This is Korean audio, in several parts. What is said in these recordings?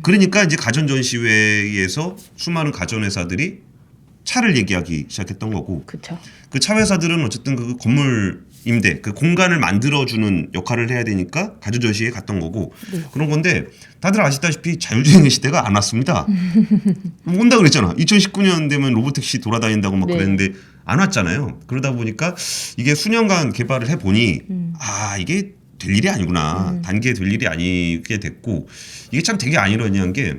그러니까 이제 가전 전시회에서 수많은 가전 회사들이 차를 얘기하기 시작했던 거고 그렇죠. 그 차 회사들은 어쨌든 그 건물 임대 그 공간을 만들어주는 역할을 해야 되니까 가전 전시회에 갔던 거고 네. 그런 건데 다들 아시다시피 자율주행의 시대가 안 왔습니다. 온다 그랬잖아. 2019년 되면 로보택시 돌아다닌다고 막 네. 그랬는데 안 왔잖아요. 그러다 보니까 이게 수년간 개발을 해보니 아 이게 될 일이 아니구나. 단기에 될 일이 아니게 됐고 이게 참 되게 아이러니한 게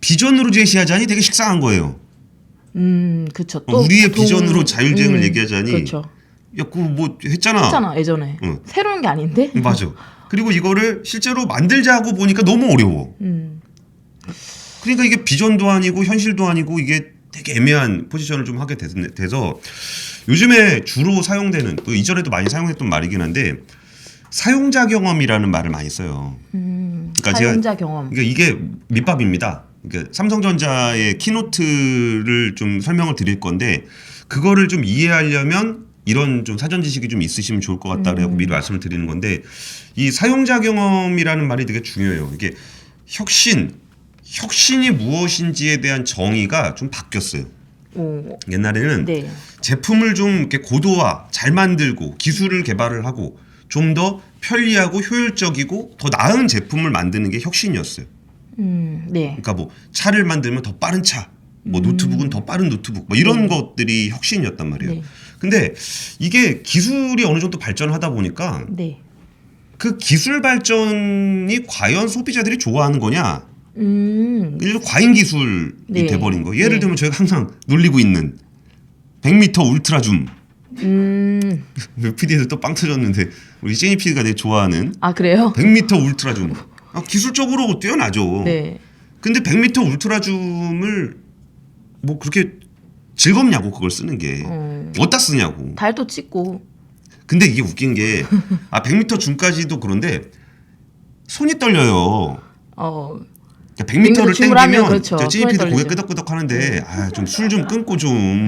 비전으로 제시하자니 되게 식상한 거예요. 그렇죠. 또 우리의 보통- 비전으로 자율주행을 얘기하자니 그렇죠. 야, 그거 뭐 했잖아. 했잖아 예전에. 응. 새로운 게 아닌데. 맞아. 그리고 이거를 실제로 만들자고 보니까 너무 어려워. 그러니까 이게 비전도 아니고 현실도 아니고 이게 되게 애매한 포지션을 좀 하게 돼서 요즘에 주로 사용되는 또 이전에도 많이 사용했던 말이긴 한데 사용자 경험이라는 말을 많이 써요. 그러니까 사용자 경험. 그러니까 이게 밑밥입니다. 그러니까 삼성전자의 키노트를 좀 설명을 드릴 건데 그거를 좀 이해하려면 이런 좀 사전 지식이 좀 있으시면 좋을 것 같다라고 미리 말씀을 드리는 건데 이 사용자 경험이라는 말이 되게 중요해요. 이게 혁신이 무엇인지에 대한 정의가 좀 바뀌었어요. 오. 옛날에는 네. 제품을 좀 이렇게 고도화, 잘 만들고 기술을 개발을 하고 좀 더 편리하고 효율적이고 더 나은 제품을 만드는 게 혁신이었어요. 네. 그러니까 뭐 차를 만들면 더 빠른 차, 뭐 노트북은 더 빠른 노트북, 뭐 이런 것들이 혁신이었단 말이에요. 네. 근데 이게 기술이 어느 정도 발전하다 보니까 네. 그 기술 발전이 과연 소비자들이 좋아하는 거냐? 일로 과잉 기술이 네. 돼버린 거. 예를 네. 들면 저희가 항상 놀리고 있는 100m 울트라 줌. PD에서 또 빵 터졌는데 우리 제니 PD가 되게 좋아하는 아 그래요? 100m 울트라 줌. 기술적으로 뛰어나죠. 네. 근데 100m 울트라 줌을 뭐 그렇게 즐겁냐고 그걸 쓰는 게 어디다 쓰냐고. 달도 찍고. 근데 이게 웃긴 게 100m 줌까지도 그런데 손이 떨려요. 100m를 줌을 하면 땡기면 그렇죠. 저 찌니피드 손에 고개 떨리죠. 끄덕끄덕 하는데 좀 술 좀 끊고 좀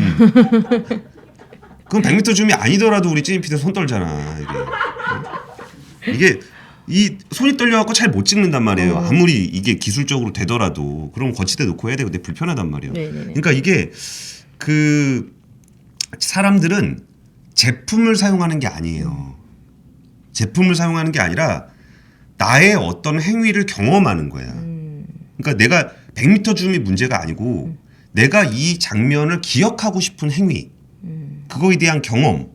그럼 100m 줌이 아니더라도 우리 찌니피드 손 떨잖아 이게 이 손이 떨려갖고 잘 못 찍는단 말이에요. 아무리 이게 기술적으로 되더라도 그럼 거치대 놓고 해야 되고 되게 불편하단 말이에요. 네네네. 그러니까 이게 그 사람들은 제품을 사용하는 게 아니에요. 제품을 사용하는 게 아니라 나의 어떤 행위를 경험하는 거야. 그러니까 내가 100m 줌이 문제가 아니고 내가 이 장면을 기억하고 싶은 행위, 그거에 대한 경험,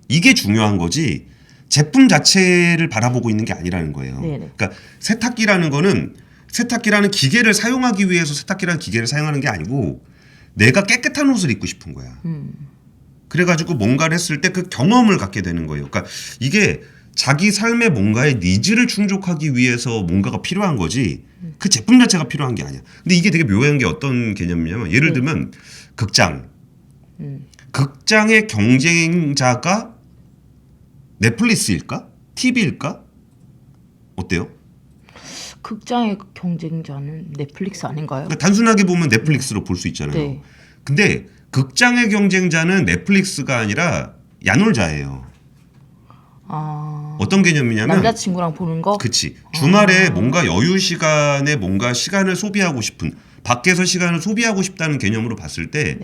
이게 중요한 거지 제품 자체를 바라보고 있는 게 아니라는 거예요. 네네. 그러니까 세탁기라는 거는 세탁기라는 기계를 사용하기 위해서 세탁기라는 기계를 사용하는 게 아니고 내가 깨끗한 옷을 입고 싶은 거야. 그래가지고 뭔가를 했을 때 그 경험을 갖게 되는 거예요. 그러니까 이게 자기 삶의 뭔가의 니즈를 충족하기 위해서 뭔가가 필요한 거지 그 제품 자체가 필요한 게 아니야. 근데 이게 되게 묘한 게 어떤 개념이냐면 예를 들면 극장. 극장의 경쟁자가 넷플릭스일까? TV일까? 어때요? 극장의 경쟁자는 넷플릭스 아닌가요? 그러니까 단순하게 보면 넷플릭스로 볼 수 있잖아요. 네. 근데 극장의 경쟁자는 넷플릭스가 아니라 야놀자예요. 어떤 개념이냐면 남자친구랑 보는 거? 그치. 주말에 뭔가 여유 시간에 뭔가 시간을 소비하고 싶은 밖에서 시간을 소비하고 싶다는 개념으로 봤을 때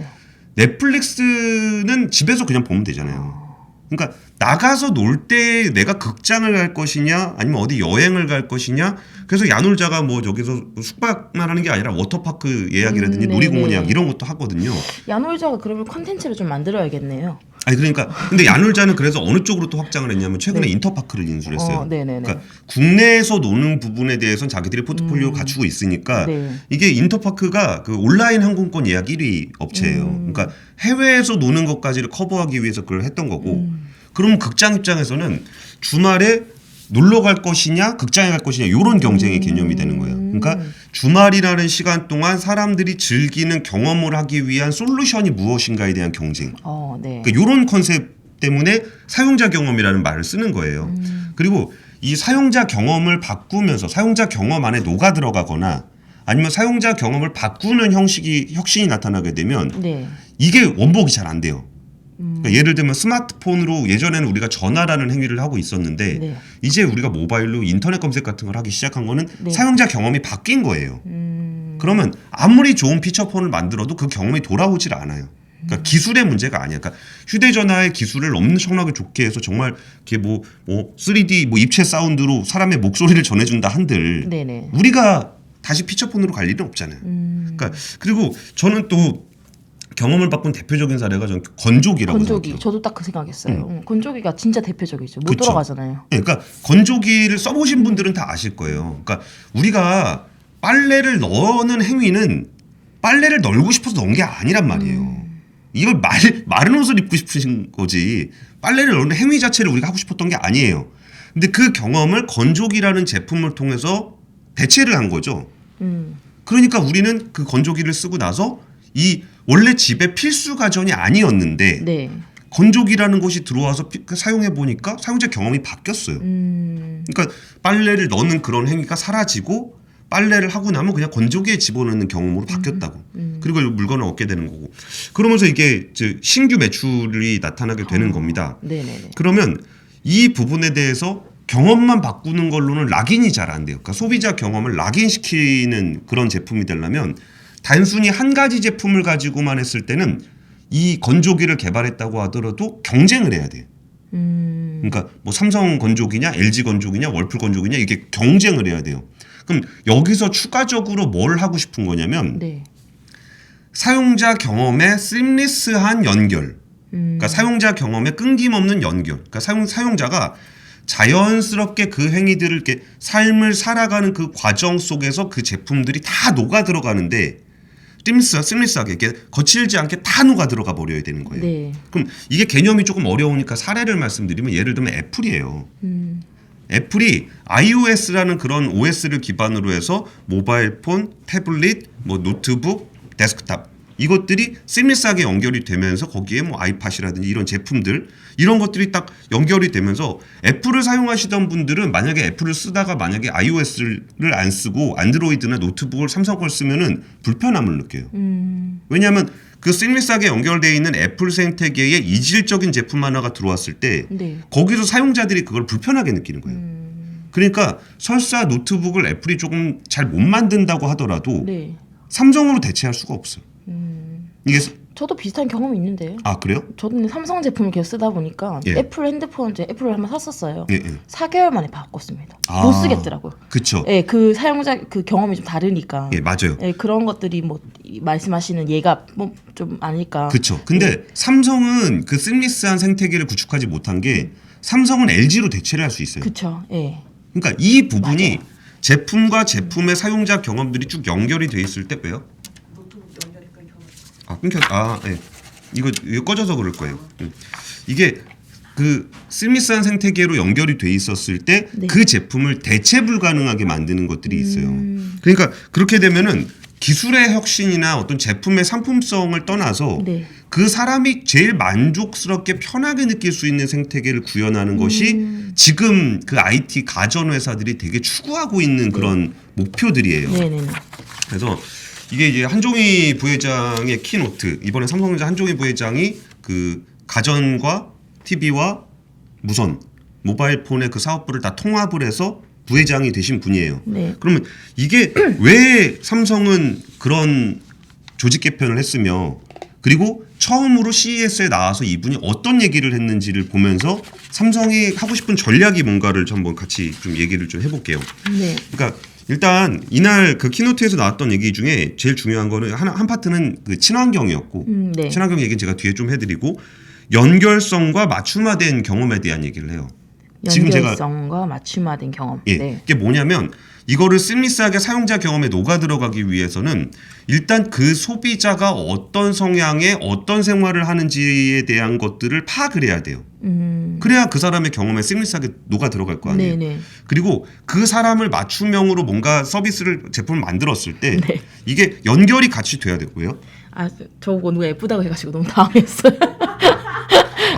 넷플릭스는 집에서 그냥 보면 되잖아요. 그러니까 나가서 놀 때 내가 극장을 갈 것이냐 아니면 어디 여행을 갈 것이냐 그래서 야놀자가 뭐 저기서 숙박만 하는 게 아니라 워터파크 예약이라든지 놀이공원 예약 이런 것도 하거든요. 야놀자가 그러면 컨텐츠를 좀 만들어야겠네요. 아니 그러니까 근데 야놀자는 그래서 어느 쪽으로 또 확장을 했냐면 최근에 인터파크를 인수했어요. 네네네. 그러니까 국내에서 노는 부분에 대해서는 자기들이 포트폴리오 갖추고 있으니까 네. 이게 인터파크가 그 온라인 항공권 예약 1위 업체예요. 그러니까 해외에서 노는 것까지를 커버하기 위해서 그걸 했던 거고. 그럼 극장 입장에서는 주말에 놀러 갈 것이냐 극장에 갈 것이냐 이런 경쟁의 개념이 되는 거예요. 그러니까 주말이라는 시간 동안 사람들이 즐기는 경험을 하기 위한 솔루션이 무엇인가에 대한 경쟁. 네. 그러니까 이런 컨셉 때문에 사용자 경험이라는 말을 쓰는 거예요. 그리고 이 사용자 경험을 바꾸면서 사용자 경험 안에 녹아 들어가거나 아니면 사용자 경험을 바꾸는 혁신이 나타나게 되면 네. 이게 원복이 잘 안 돼요. 그러니까 예를 들면 스마트폰으로 예전에는 우리가 전화라는 행위를 하고 있었는데 네. 이제 우리가 모바일로 인터넷 검색 같은 걸 하기 시작한 거는 네. 사용자 경험이 바뀐 거예요. 그러면 아무리 좋은 피처폰을 만들어도 그 경험이 돌아오질 않아요. 그러니까 기술의 문제가 아니야. 그러니까 휴대전화의 기술을 엄청나게 좋게 해서 정말 이게 뭐 3D 뭐 입체 사운드로 사람의 목소리를 전해준다 한들 네네. 우리가 다시 피처폰으로 갈 일은 없잖아요. 그러니까 그리고 저는 또 경험을 바꾼 대표적인 사례가 전 건조기라고 건조기. 생각해요. 저도 딱 그 생각했어요. 건조기가 진짜 대표적이죠. 못 그쵸. 돌아가잖아요. 네, 그러니까 건조기를 써보신 분들은 다 아실 거예요. 그러니까 우리가 빨래를 넣는 행위는 빨래를 널고 싶어서 넣은 게 아니란 말이에요. 이걸 마른 옷을 입고 싶으신 거지 빨래를 넣는 행위 자체를 우리가 하고 싶었던 게 아니에요. 근데 그 경험을 건조기라는 제품을 통해서 대체를 한 거죠. 그러니까 우리는 그 건조기를 쓰고 나서 이 원래 집의 필수 가전이 아니었는데 네. 건조기라는 것이 들어와서 사용해 보니까 사용자 경험이 바뀌었어요. 그러니까 빨래를 넣는 그런 행위가 사라지고 빨래를 하고 나면 그냥 건조기에 집어넣는 경험으로 바뀌었다고. 그리고 물건을 얻게 되는 거고. 그러면서 이게 이제 신규 매출이 나타나게 되는 겁니다. 네네네. 그러면 이 부분에 대해서 경험만 바꾸는 걸로는 락인이 잘 안 돼요. 그러니까 소비자 경험을 락인시키는 그런 제품이 되려면 단순히 한 가지 제품을 가지고만 했을 때는 이 건조기를 개발했다고 하더라도 경쟁을 해야 돼요. 그러니까 뭐 삼성 건조기냐 LG 건조기냐 월풀 건조기냐 이게 경쟁을 해야 돼요. 그럼 여기서 추가적으로 뭘 하고 싶은 거냐면 네. 사용자 경험의 심리스한 연결. 그러니까 사용자 경험의 끊김없는 연결. 그러니까 사용자가 자연스럽게 그 행위들을 이렇게 삶을 살아가는 그 과정 속에서 그 제품들이 다 녹아 들어가는데 심리스하게 이렇게 거칠지 않게 다 녹아 들어가 버려야 되는 거예요. 네. 그럼 이게 개념이 조금 어려우니까 사례를 말씀드리면 예를 들면 애플이에요. 애플이 iOS라는 그런 OS를 기반으로 해서 모바일 폰, 태블릿, 뭐 노트북, 데스크탑 이것들이 심리스하게 연결이 되면서 거기에 뭐 아이팟이라든지 이런 제품들 이런 것들이 딱 연결이 되면서 애플을 사용하시던 분들은 만약에 애플을 쓰다가 만약에 iOS를 안 쓰고 안드로이드나 노트북을 삼성 걸 쓰면은 불편함을 느껴요. 왜냐하면 그 심리스하게 연결되어 있는 애플 생태계에 이질적인 제품 하나가 들어왔을 때 네. 거기서 사용자들이 그걸 불편하게 느끼는 거예요. 그러니까 설사 노트북을 애플이 조금 잘 못 만든다고 하더라도 네. 삼성으로 대체할 수가 없어요. 이게 저도 비슷한 경험이 있는데요. 아 그래요? 저는 삼성 제품을 계속 쓰다 보니까 예. 애플 핸드폰 애플을 한번 샀었어요. 예. 4개월 만에 바꿨습니다. 아. 못 쓰겠더라고요. 그쵸. 예, 그 사용자 그 경험이 좀 다르니까. 예, 맞아요. 예, 그런 것들이 뭐 말씀하시는 얘가 뭐 좀 아닐까. 그쵸. 근데 삼성은 그 심리스한 생태계를 구축하지 못한 게 삼성은 LG로 대체를 할 수 있어요. 그쵸. 예. 그러니까 이 부분이 맞아요. 제품과 제품의 사용자 경험들이 쭉 연결이 돼 있을 때 왜요? 아 끊겨. 아 예. 이거 꺼져서 그럴 거예요. 이게 그 심리스한 생태계로 연결이 돼 있었을 때 그 네. 제품을 대체 불가능하게 만드는 것들이 있어요. 그러니까 그렇게 되면은 기술의 혁신이나 어떤 제품의 상품성을 떠나서 네. 그 사람이 제일 만족스럽게 편하게 느낄 수 있는 생태계를 구현하는 것이 지금 그 IT 가전 회사들이 되게 추구하고 있는 그런 목표들이에요. 네네네. 그래서 이게 이제 한종희 부회장의 키노트 이번에 삼성전자 한종희 부회장이 그 가전과 TV와 무선 모바일 폰의 그 사업부를 다 통합을 해서 부회장이 되신 분이에요. 네. 그러면 이게 왜 삼성은 그런 조직 개편을 했으며 그리고 처음으로 CES에 나와서 이분이 어떤 얘기를 했는지를 보면서 삼성이 하고 싶은 전략이 뭔가를 좀 한번 같이 좀 얘기를 좀 해볼게요. 네. 그러니까 일단 이날 그 키노트에서 나왔던 얘기 중에 제일 중요한 거는 한 파트는 그 친환경이었고 네. 친환경 얘기는 제가 뒤에 좀 해드리고 연결성과 맞춤화된 경험에 대한 얘기를 해요. 지금 제가 연결성과 맞춤화된 경험. 예, 네. 이게 뭐냐면 이거를 심리스하게 사용자 경험에 녹아 들어가기 위해서는 일단 그 소비자가 어떤 성향의 어떤 생활을 하는지에 대한 것들을 파악을 해야 돼요. 그래야 그 사람의 경험에 심리스하게 녹아 들어갈 거 아니에요. 네네. 그리고 그 사람을 맞춤형으로 뭔가 서비스를 제품을 만들었을 때 네. 이게 연결이 같이 돼야 되고요. 아, 저거 누가 예쁘다고 해가지고 너무 당황했어요.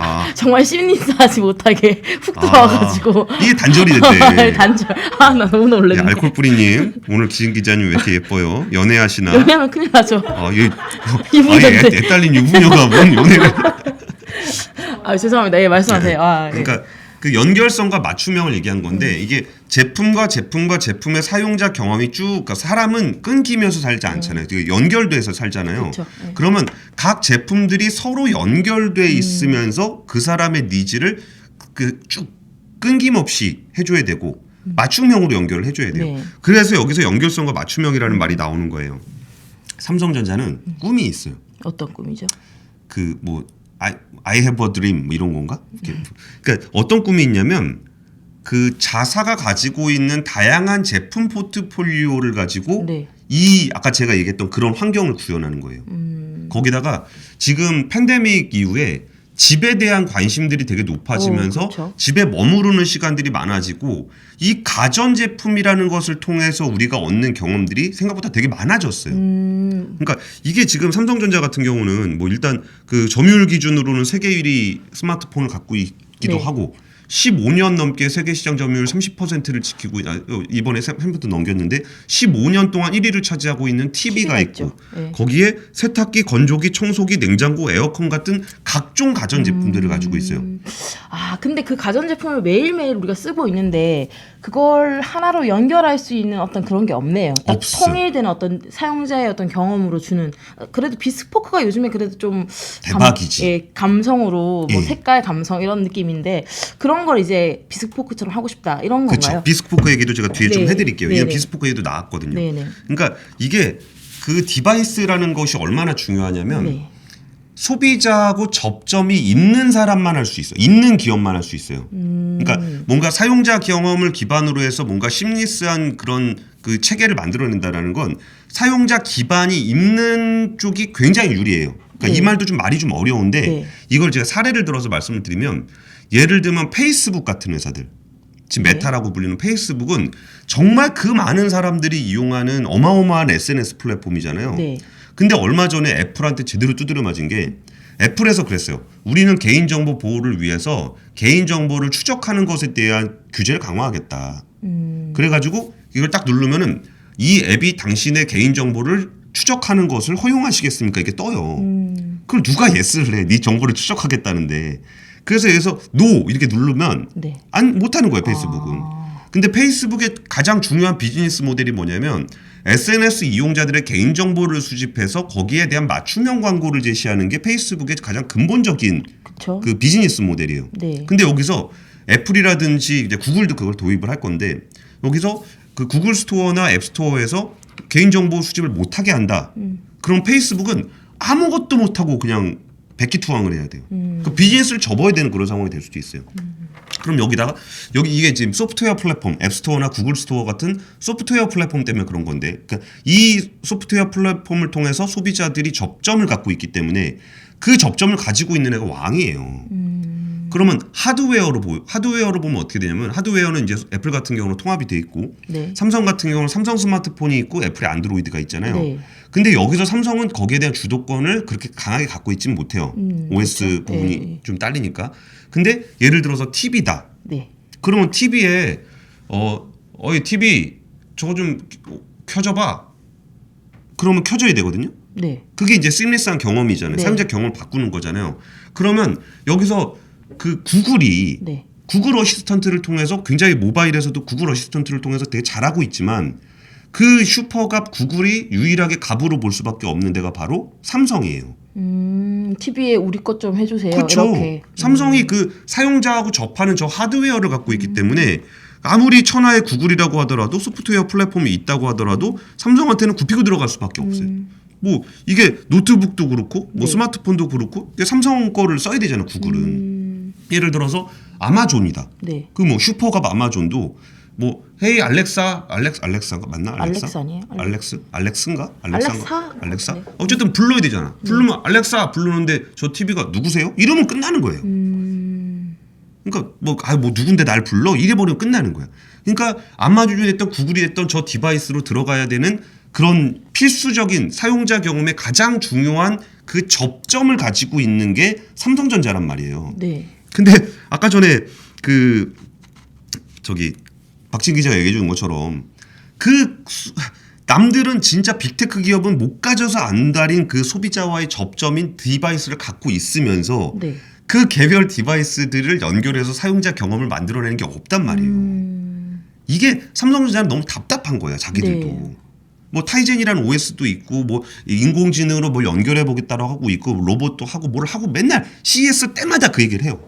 아, 정말 심리스하지 못하게 훅 들어와가지고 이게 단절이 됐대. 단절. 아, 나 너무 예, 놀랐네. 알콜뿌리님 오늘 기진 기자님 왜 이렇게 예뻐요? 연애하시나? 연애하면 큰일 나죠. 아, 얘, 유부녀인데. 애 딸린 유부녀가 뭔 연애를? 아 죄송합니다. 예 말씀하세요. 아, 예. 그러니까 그 연결성과 맞춤형을 얘기한 건데 이게 제품과 제품의 사용자 경험이 쭉 그러니까 사람은 끊기면서 살지 않잖아요. 되게 연결돼서 살잖아요. 그쵸, 네. 그러면 각 제품들이 서로 연결돼 있으면서 그 사람의 니즈를 그 쭉 끊김없이 해줘야 되고 맞춤형으로 연결을 해줘야 돼요. 네. 그래서 여기서 연결성과 맞춤형이라는 말이 나오는 거예요. 삼성전자는 꿈이 있어요. 어떤 꿈이죠? 그 뭐 I have a dream 뭐 이런 건가? 그러니까 어떤 꿈이 있냐면 그 자사가 가지고 있는 다양한 제품 포트폴리오를 가지고 네. 이 아까 제가 얘기했던 그런 환경을 구현하는 거예요. 거기다가 지금 팬데믹 이후에 집에 대한 관심들이 되게 높아지면서 그렇죠. 집에 머무르는 시간들이 많아지고 이 가전 제품이라는 것을 통해서 우리가 얻는 경험들이 생각보다 되게 많아졌어요. 그러니까 이게 지금 삼성전자 같은 경우는 뭐 일단 그 점유율 기준으로는 세계 1위 스마트폰을 갖고 있기도 네. 하고 15년 넘게 세계 시장 점유율 30%를 지키고 이번에 30% 넘겼는데 15년 동안 1위를 차지하고 있는 TV가 TV가 있고 있죠. 네. 거기에 세탁기, 건조기, 청소기, 냉장고, 에어컨 같은 각종 가전 제품들을 가지고 있어요. 아 근데 그 가전제품을 매일매일 우리가 쓰고 있는데 그걸 하나로 연결할 수 있는 어떤 그런 게 없네요. 딱 없어. 통일된 어떤 사용자의 어떤 경험으로 주는 그래도 비스포크가 요즘에 그래도 좀 대박이지. 감성으로 뭐 예. 색깔 감성 이런 느낌인데 그런 걸 이제 비스포크처럼 하고 싶다 이런 건가요? 그렇죠. 비스포크 얘기도 제가 뒤에 좀 네. 해드릴게요. 왜냐면 네네. 비스포크 얘기도 나왔거든요. 네네. 그러니까 이게 그 디바이스라는 것이 얼마나 중요하냐면 네. 소비자하고 접점이 있는 사람만 할 수 있어. 있는 기업만 할 수 있어요. 그러니까 뭔가 사용자 경험을 기반으로 해서 뭔가 심리스한 그런 그 체계를 만들어낸다라는 건 사용자 기반이 있는 쪽이 굉장히 유리해요. 그러니까 네. 이 말도 좀 말이 좀 어려운데 네. 이걸 제가 사례를 들어서 말씀을 드리면 예를 들면 페이스북 같은 회사들 지금 네. 메타라고 불리는 페이스북은 정말 그 많은 사람들이 이용하는 어마어마한 SNS 플랫폼이잖아요. 네. 근데 얼마 전에 애플한테 제대로 두드려 맞은 게 애플에서 그랬어요. 우리는 개인정보 보호를 위해서 개인정보를 추적하는 것에 대한 규제를 강화하겠다. 그래가지고 이걸 딱 누르면은 이 앱이 당신의 개인정보를 추적하는 것을 허용하시겠습니까? 이게 떠요. 그럼 누가 예스를 해? 네 정보를 추적하겠다는데. 그래서 여기서 NO 이렇게 누르면 네. 안 못하는 거예요. 페이스북은. 근데 페이스북의 가장 중요한 비즈니스 모델이 뭐냐면 SNS 이용자들의 개인정보를 수집해서 거기에 대한 맞춤형 광고를 제시하는 게 페이스북의 가장 근본적인 그렇죠. 그 비즈니스 모델이에요. 네. 근데 여기서 애플이라든지 이제 구글도 그걸 도입을 할 건데 여기서 그 구글 스토어나 앱 스토어에서 개인정보 수집을 못하게 한다. 그럼 페이스북은 아무것도 못하고 그냥 백기투항을 해야 돼요. 그 비즈니스를 접어야 되는 그런 상황이 될 수도 있어요. 그럼 여기다가 여기 이게 지금 소프트웨어 플랫폼 앱스토어나 구글 스토어 같은 소프트웨어 플랫폼 때문에 그런 건데 그러니까 이 소프트웨어 플랫폼을 통해서 소비자들이 접점을 갖고 있기 때문에 그 접점을 가지고 있는 애가 왕이에요. 그러면 하드웨어로 보면 어떻게 되냐면 하드웨어는 이제 애플 같은 경우는 통합이 돼 있고 네. 삼성 같은 경우는 삼성 스마트폰이 있고 애플의 안드로이드가 있잖아요. 네. 근데 여기서 삼성은 거기에 대한 주도권을 그렇게 강하게 갖고 있지는 못해요. OS 그렇죠. 부분이 네. 좀 딸리니까. 근데 예를 들어서 TV다. 네. 그러면 TV에 어이 TV 저거 좀 켜줘봐. 그러면 켜져야 되거든요. 네. 그게 이제 심리스한 경험이잖아요. 네. 사용자 경험을 바꾸는 거잖아요. 그러면 여기서 그 구글이 네. 구글 어시스턴트를 통해서 굉장히 모바일에서도 구글 어시스턴트를 통해서 되게 잘하고 있지만 그 슈퍼갑 구글이 유일하게 갑으로 볼 수밖에 없는 데가 바로 삼성이에요. TV에 우리 것 좀 해주세요. 그렇죠. 이렇게. 삼성이 그 사용자하고 접하는 저 하드웨어를 갖고 있기 때문에 아무리 천하의 구글이라고 하더라도 소프트웨어 플랫폼이 있다고 하더라도 삼성한테는 굽히고 들어갈 수밖에 없어요. 뭐 이게 노트북도 그렇고 뭐 네. 스마트폰도 그렇고 삼성 거를 써야 되잖아요. 구글은. 예를 들어서 아마존이다. 네. 그 뭐 슈퍼갑 아마존도 뭐 헤이 알렉사가 맞나? 알렉사 아니에요? 알렉스인가? 알렉사? 네. 어쨌든 불러야 되잖아. 부르면 알렉사 부르는데 저 TV가 누구세요? 이러면 끝나는 거예요. 그러니까 뭐 누군데 날 불러? 이래 버리면 끝나는 거야. 그러니까 아마존이 됐던 구글이 됐던 저 디바이스로 들어가야 되는 그런 필수적인 사용자 경험의 가장 중요한 그 접점을 가지고 있는 게 삼성전자란 말이에요. 네. 근데 아까 전에 그 저기 박진 기자가 얘기해 준 것처럼 남들은 진짜 빅테크 기업은 못 가져서 안 달인 그 소비자와의 접점인 디바이스를 갖고 있으면서 네. 그 개별 디바이스들을 연결해서 사용자 경험을 만들어내는 게 없단 말이에요. 이게 삼성전자는 너무 답답한 거야, 자기들도. 네. 뭐 타이젠이라는 OS도 있고 뭐 인공지능으로 뭘 연결해 보겠다고 하고 있고 로봇도 하고 뭘 하고 맨날 CES 때마다 그 얘기를 해요.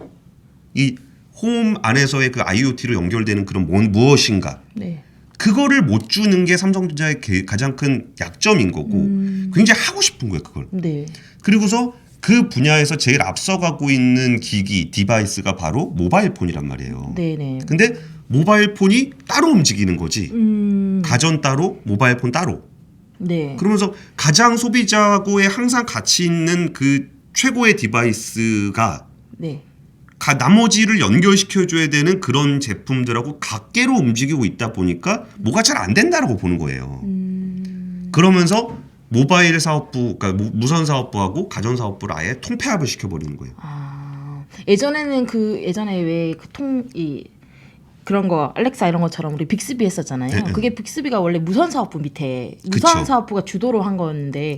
이 홈 안에서의 그 IoT로 연결되는 그런 무엇인가. 네. 그거를 못 주는 게 삼성전자의 가장 큰 약점인 거고 굉장히 하고 싶은 거예요, 그걸. 네. 그리고서 그 분야에서 제일 앞서가고 있는 기기, 디바이스가 바로 모바일 폰이란 말이에요. 네네. 근데 모바일 폰이 따로 움직이는 거지. 가전 따로, 모바일 폰 따로. 네. 그러면서 가장 소비자고에 항상 가치 있는 그 최고의 디바이스가 네. 나머지를 연결시켜줘야 되는 그런 제품들하고 각계로 움직이고 있다 보니까 뭐가 잘 안 된다라고 보는 거예요. 그러면서 모바일 사업부, 그러니까 무선 사업부하고 가전 사업부를 아예 통폐합을 시켜버리는 거예요. 아, 예전에는 예전에 왜 그런 거 알렉사 이런 것처럼 우리 빅스비 했었잖아요. 네. 그게 빅스비가 원래 무선 사업부 밑에 무선 그쵸. 사업부가 주도로 한 거였는데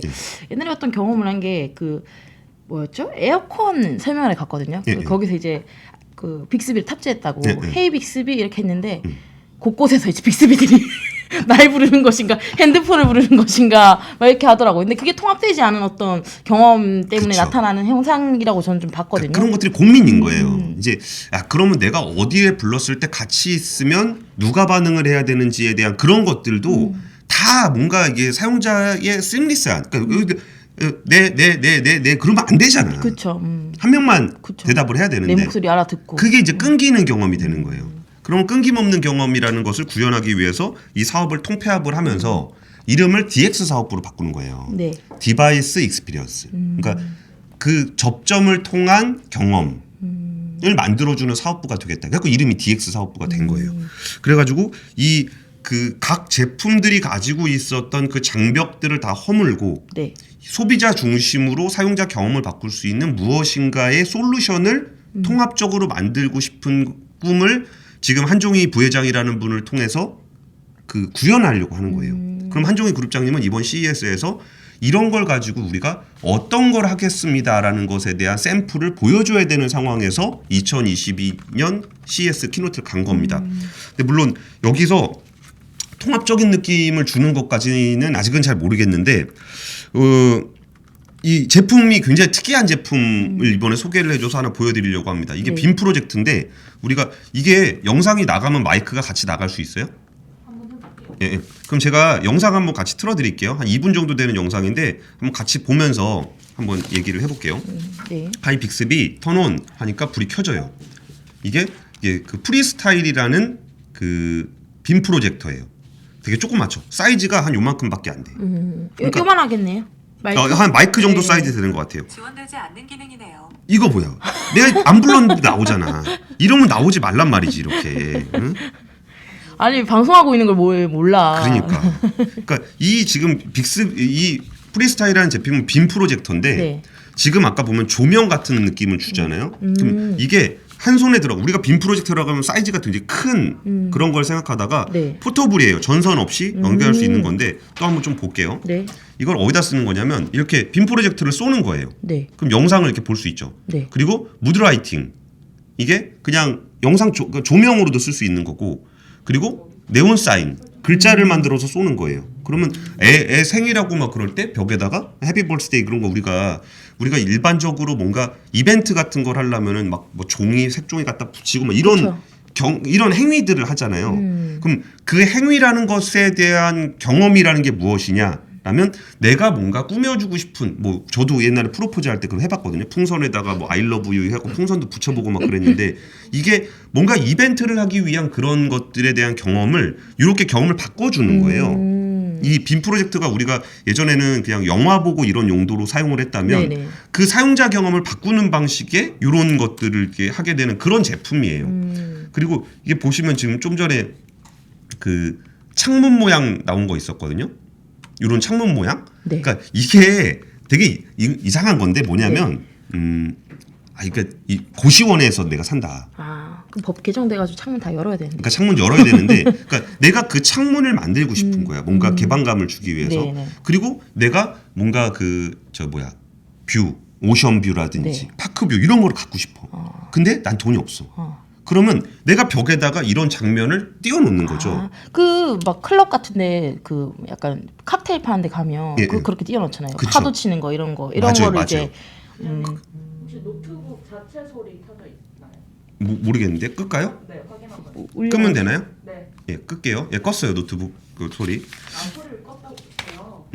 옛날에 어떤 경험을 한 게 뭐였죠? 에어컨 설명회 갔거든요. 예, 거기서 이제 그 빅스비를 탑재했다고 예, 예. 헤이 빅스비 이렇게 했는데 곳곳에서 이제 빅스비들이 날 부르는 것인가 핸드폰을 부르는 것인가 막 이렇게 하더라고요. 근데 그게 통합되지 않은 어떤 경험 때문에 그쵸. 나타나는 현상이라고 저는 좀 봤거든요. 그런 것들이 고민인 거예요. 이제 그러면 내가 어디에 불렀을 때 같이 있으면 누가 반응을 해야 되는지에 대한 그런 것들도 다 뭔가 이게 사용자의 심리스한 그러니까 네 그러면 안 되잖아. 그렇죠. 한 명만 그쵸. 대답을 해야 되는데 내 목소리 알아듣고. 그게 이제 끊기는 경험이 되는 거예요. 그럼 끊김없는 경험이라는 것을 구현하기 위해서 이 사업을 통폐합을 하면서 이름을 DX 사업부로 바꾸는 거예요. 네. 디바이스 익스피리언스. 그러니까 그 접점을 통한 경험을 만들어주는 사업부가 되겠다. 그래서 이름이 DX 사업부가 된 거예요. 그래가지고 이 그 각 제품들이 가지고 있었던 그 장벽들을 다 허물고 네. 소비자 중심으로 사용자 경험을 바꿀 수 있는 무엇인가의 솔루션을 통합적으로 만들고 싶은 꿈을 지금 한종희 부회장이라는 분을 통해서 그 구현하려고 하는 거예요. 그럼 한종희 그룹장님은 이번 CES에서 이런 걸 가지고 우리가 어떤 걸 하겠습니다라는 것에 대한 샘플을 보여줘야 되는 상황에서 2022년 CES 키노트를 간 겁니다. 근데 물론 여기서 통합적인 느낌을 주는 것까지는 아직은 잘 모르겠는데 이 제품이 굉장히 특이한 제품을 이번에 소개를 해줘서 하나 보여드리려고 합니다. 이게 네. 빔 프로젝트인데 우리가 이게 영상이 나가면 마이크가 같이 나갈 수 있어요? 예. 그럼 제가 영상 한번 같이 틀어드릴게요. 한 2분 정도 되는 영상인데 한번 같이 보면서 한번 얘기를 해볼게요. 네. 하이 빅스비 턴온 하니까 불이 켜져요. 이게 그 프리스타일이라는 그 빔 프로젝터예요. 되게 조그맣죠. 사이즈가 한 요만큼밖에 안 돼. 그러니까- 요만하겠네요. 한 마이크 정도 네. 사이즈 되는 것 같아요. 지원되지 않는 기능이네요. 이거 뭐야? 내가 안 불렀는데 나오잖아. 이러면 나오지 말란 말이지 이렇게. 응? 아니 방송하고 있는 걸 몰라. 그러니까 이 지금 이 프리스타일이라는 제품은 빔 프로젝터인데 네. 지금 아까 보면 조명 같은 느낌을 주잖아요. 그럼 이게 한 손에 들어. 우리가 빔 프로젝터라고 하면 사이즈가 굉장히 큰 그런 걸 생각하다가 네. 포터블이에요. 전선 없이 연결할 수 있는 건데 또 한번 좀 볼게요. 네. 이걸 어디다 쓰는 거냐면 이렇게 빔 프로젝터를 쏘는 거예요. 네. 그럼 영상을 이렇게 볼 수 있죠. 네. 그리고 무드라이팅 이게 그냥 영상 조명으로도 쓸 수 있는 거고 그리고 네온 사인 글자를 만들어서 쏘는 거예요. 그러면 애 생일하고 막 그럴 때 벽에다가 해피 벌스데이 그런 거 우리가 일반적으로 뭔가 이벤트 같은 걸 하려면은 막 뭐 종이 색종이 갖다 붙이고 막 이런 그쵸. 이런 행위들을 하잖아요. 그럼 그 행위라는 것에 대한 경험이라는 게 무엇이냐? 라면 내가 뭔가 꾸며주고 싶은 뭐 저도 옛날에 프로포즈 할 때 그거 해봤거든요. 풍선에다가 뭐 I love you 하고 풍선도 붙여보고 막 그랬는데 이게 뭔가 이벤트를 하기 위한 그런 것들에 대한 경험을 이렇게 경험을 바꿔주는 거예요. 이 빔 프로젝트가 우리가 예전에는 그냥 영화 보고 이런 용도로 사용을 했다면 네네. 그 사용자 경험을 바꾸는 방식의 이런 것들을 이렇게 하게 되는 그런 제품이에요. 그리고 이게 보시면 지금 좀 전에 그 창문 모양 나온 거 있었거든요. 이런 창문 모양? 네. 그러니까 이게 되게 이상한 건데 뭐냐면 그러니까 이 고시원에서 내가 산다. 그럼 법 개정돼가지고 창문 다 열어야 되는데. 그러니까 창문 열어야 되는데, 그러니까 내가 그 창문을 만들고 싶은 거야. 뭔가 개방감을 주기 위해서. 네네. 그리고 내가 뭔가 뷰 오션뷰라든지 네. 파크뷰 이런 거를 갖고 싶어. 근데 난 돈이 없어. 그러면 내가 벽에다가 이런 장면을 띄워놓는 거죠. 그 막 클럽 같은데 그 약간 칵테일 파는 데 가면 예, 그 예. 그렇게 띄워놓잖아요. 그쵸. 파도 치는 거 이런 맞아요, 거를 맞아요. 이제 혹시 노트북 자체 소리 켜져 있나요? 모르겠는데 끌까요? 네, 확인 한번. 끄면 되나요? 네. 예, 끌게요. 예, 껐어요 노트북 그 소리. 소리를 껐다고 했어요.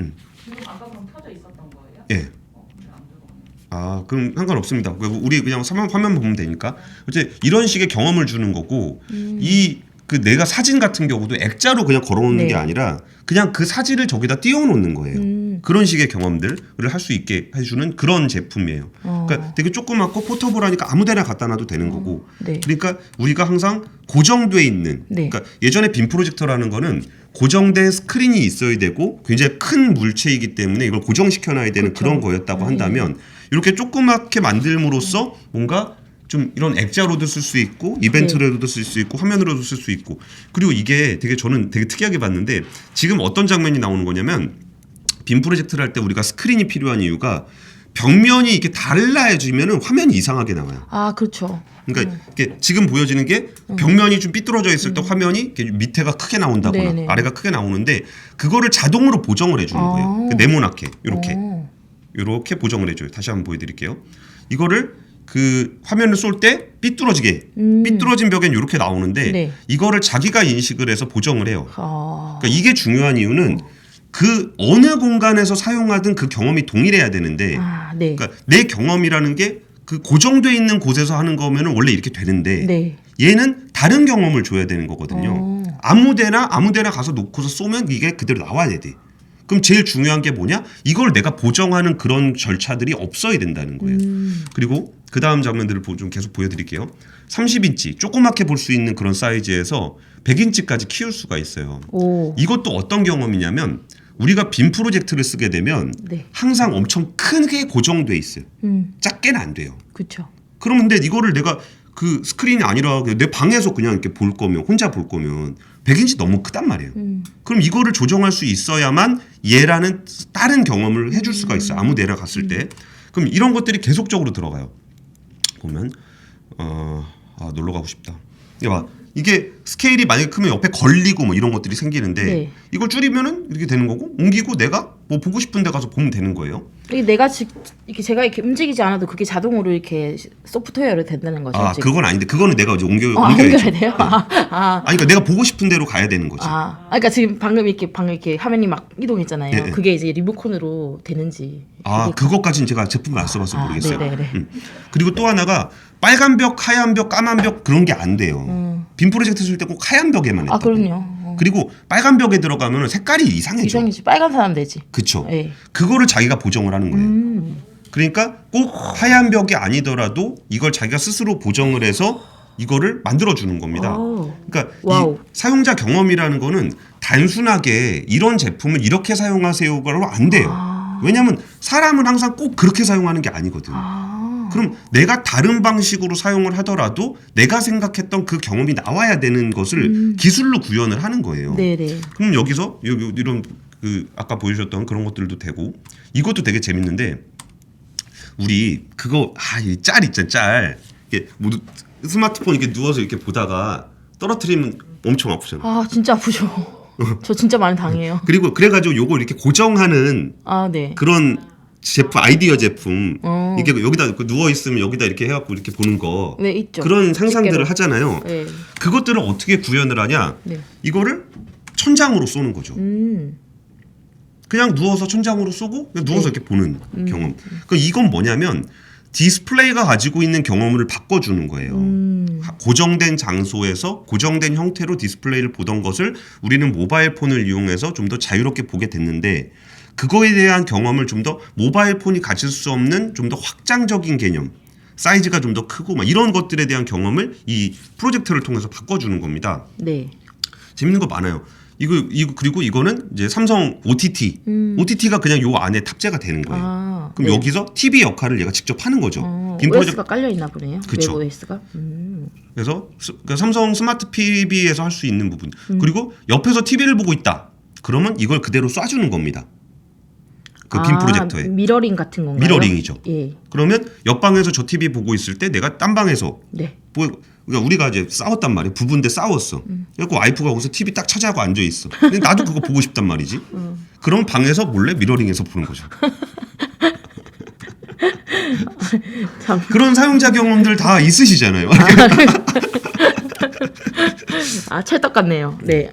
지금 아까 그럼 켜져 있었던 거예요? 예. 근데 안 들어오네. 아, 그럼 상관없습니다. 우리 그냥 화면 보면 되니까. 어째 이런 식의 경험을 주는 거고 이 그 내가 사진 같은 경우도 액자로 그냥 걸어놓는 네. 게 아니라 그냥 그 사진을 저기다 띄워놓는 거예요. 그런 식의 경험들을 할 수 있게 해주는 그런 제품이에요. 그러니까 되게 조그맣고 포터블하니까 아무데나 갖다 놔도 되는 거고. 네. 그러니까 우리가 항상 고정돼 있는. 네. 그러니까 예전에 빔 프로젝터라는 거는 고정된 스크린이 있어야 되고 굉장히 큰 물체이기 때문에 이걸 고정시켜놔야 되는 그렇죠. 그런 거였다고 한다면 이렇게 조그맣게 만들므로써 뭔가 좀 이런 액자로도 쓸 수 있고 이벤트로도 쓸 수 있고 화면으로도 쓸 수 있고 그리고 이게 저는 되게 특이하게 봤는데 지금 어떤 장면이 나오는 거냐면 빔 프로젝트를 할 때 우리가 스크린이 필요한 이유가 벽면이 이렇게 달라지면은 화면이 이상하게 나와요. 아 그렇죠. 그러니까 이게 지금 보여지는 게 벽면이 좀 삐뚤어져 있을 때 화면이 이렇게 밑에가 크게 나온다거나 네네. 아래가 크게 나오는데 그거를 자동으로 보정을 해주는 거예요. 그러니까 네모나게 이렇게 보정을 해줘요. 다시 한번 보여드릴게요. 이거를 그 화면을 쏠 때 삐뚤어지게 삐뚤어진 벽엔 이렇게 나오는데 네. 이거를 자기가 인식을 해서 보정을 해요. 아, 그러니까 이게 중요한 이유는 그 어느 공간에서 사용하든 그 경험이 동일해야 되는데 네. 그러니까 내 경험이라는 게 그 고정돼 있는 곳에서 하는 거면은 원래 이렇게 되는데 네. 얘는 다른 경험을 줘야 되는 거거든요. 아무데나 가서 놓고서 쏘면 이게 그대로 나와야 돼. 그럼 제일 중요한 게 뭐냐? 이걸 내가 보정하는 그런 절차들이 없어야 된다는 거예요. 그리고 그 다음 장면들을 좀 계속 보여드릴게요. 30인치 조그맣게 볼 수 있는 그런 사이즈에서 100인치까지 키울 수가 있어요. 오. 이것도 어떤 경험이냐면 우리가 빔 프로젝트를 쓰게 되면 네. 항상 엄청 크게 고정돼 있어요. 작게는 안 돼요. 그렇죠. 그러면 근데 이거를 내가 그 스크린이 아니라 내 방에서 그냥 이렇게 볼 거면 혼자 볼 거면 100인치 너무 크단 말이에요. 그럼 이거를 조정할 수 있어야만 얘라는 다른 경험을 해줄 수가 있어요. 아무 데나 갔을 때. 그럼 이런 것들이 계속적으로 들어가요. 보면 놀러 가고 싶다. 이게 스케일이 만약에 크면 옆에 걸리고 뭐 이런 것들이 생기는데 네. 이걸 줄이면은 이렇게 되는 거고 옮기고 내가 뭐 보고 싶은 데 가서 보면 되는 거예요. 이게 내가 이렇게 제가 이렇게 움직이지 않아도 그게 자동으로 이렇게 소프트웨어로 된다는 거죠. 아, 지금? 그건 아닌데 그거는 내가 이제 옮겨야지. 옮겨야 돼요? 네. 아니 그러니까 내가 보고 싶은 데로 가야 되는 거지. 그러니까 지금 방금 이렇게 화면이 막 이동했잖아요. 네, 네. 그게 이제 리모컨으로 되는지. 그것까지는 제가 제품을 안 써봐서 모르겠어요. 네네네. 그리고 또 하나가 빨간 벽, 하얀 벽, 까만 벽 그런 게 안 돼요. 빔 프로젝트 쓸 때 꼭 하얀 벽에만 했다. 그럼요. 그리고 빨간 벽에 들어가면 색깔이 이상해져. 이상이지. 빨간 사람 되지. 그쵸. 네. 그거를 자기가 보정을 하는 거예요. 그러니까 꼭 하얀 벽이 아니더라도 이걸 자기가 스스로 보정을 해서 이거를 만들어주는 겁니다. 그러니까 와우. 이 사용자 경험이라는 거는 단순하게 이런 제품을 이렇게 사용하세요가 안 돼요. 왜냐하면 사람은 항상 꼭 그렇게 사용하는 게 아니거든. 그럼 내가 다른 방식으로 사용을 하더라도 내가 생각했던 그 경험이 나와야 되는 것을 기술로 구현을 하는 거예요. 네네. 그럼 여기서 이런 그 아까 보여주셨던 그런 것들도 되고 이것도 되게 재밌는데 우리 그거 이 짤 있잖아 짤 이게 모두 스마트폰 이렇게 누워서 이렇게 보다가 떨어뜨리면 엄청 아프잖아. 진짜 아프죠. 저 진짜 많이 당해요. 그리고 그래가지고 요거 이렇게 고정하는 네. 그런 제품 아이디어 제품 이게 여기다 누워 있으면 여기다 이렇게 해갖고 이렇게 보는 거 네, 있죠. 그런 상상들을 집게로. 하잖아요. 네. 그것들을 어떻게 구현을 하냐? 네. 이거를 천장으로 쏘는 거죠. 그냥 누워서 천장으로 쏘고 그냥 누워서 이렇게 보는 경험. 그러니까 이건 뭐냐면 디스플레이가 가지고 있는 경험을 바꿔주는 거예요. 고정된 장소에서 고정된 형태로 디스플레이를 보던 것을 우리는 모바일 폰을 이용해서 좀 더 자유롭게 보게 됐는데 그거에 대한 경험을 좀 더 모바일 폰이 가질 수 없는 좀 더 확장적인 개념, 사이즈가 좀 더 크고 막 이런 것들에 대한 경험을 이 프로젝트를 통해서 바꿔주는 겁니다. 네. 재밌는 거 많아요. 이거 그리고 이거는 이제 삼성 OTT. OTT가 그냥 요 안에 탑재가 되는 거예요. 그럼 네. 여기서 TV 역할을 얘가 직접 하는 거죠. 빔 OS가 깔려 있나 보네요. 그쵸. 웹 OS가. 그래서 그러니까 삼성 스마트 TV에서 할 수 있는 부분. 그리고 옆에서 TV를 보고 있다. 그러면 이걸 그대로 쏴주는 겁니다. 그 빔 프로젝터에. 미러링 같은 건가요? 미러링이죠. 예. 그러면 옆방에서 저 TV 보고 있을 때 내가 딴 방에서 네. 그러니까 우리가 이제 싸웠단 말이야. 부부인데 싸웠어. 그래서 와이프가 거기서 TV 딱 차지하고 앉아 있어. 근데 나도 그거 보고 싶단 말이지. 그럼 방에서 몰래 미러링해서 보는 거죠. 참. 그런 사용자 경험들 다 있으시잖아요. 찰떡 같네요. 네.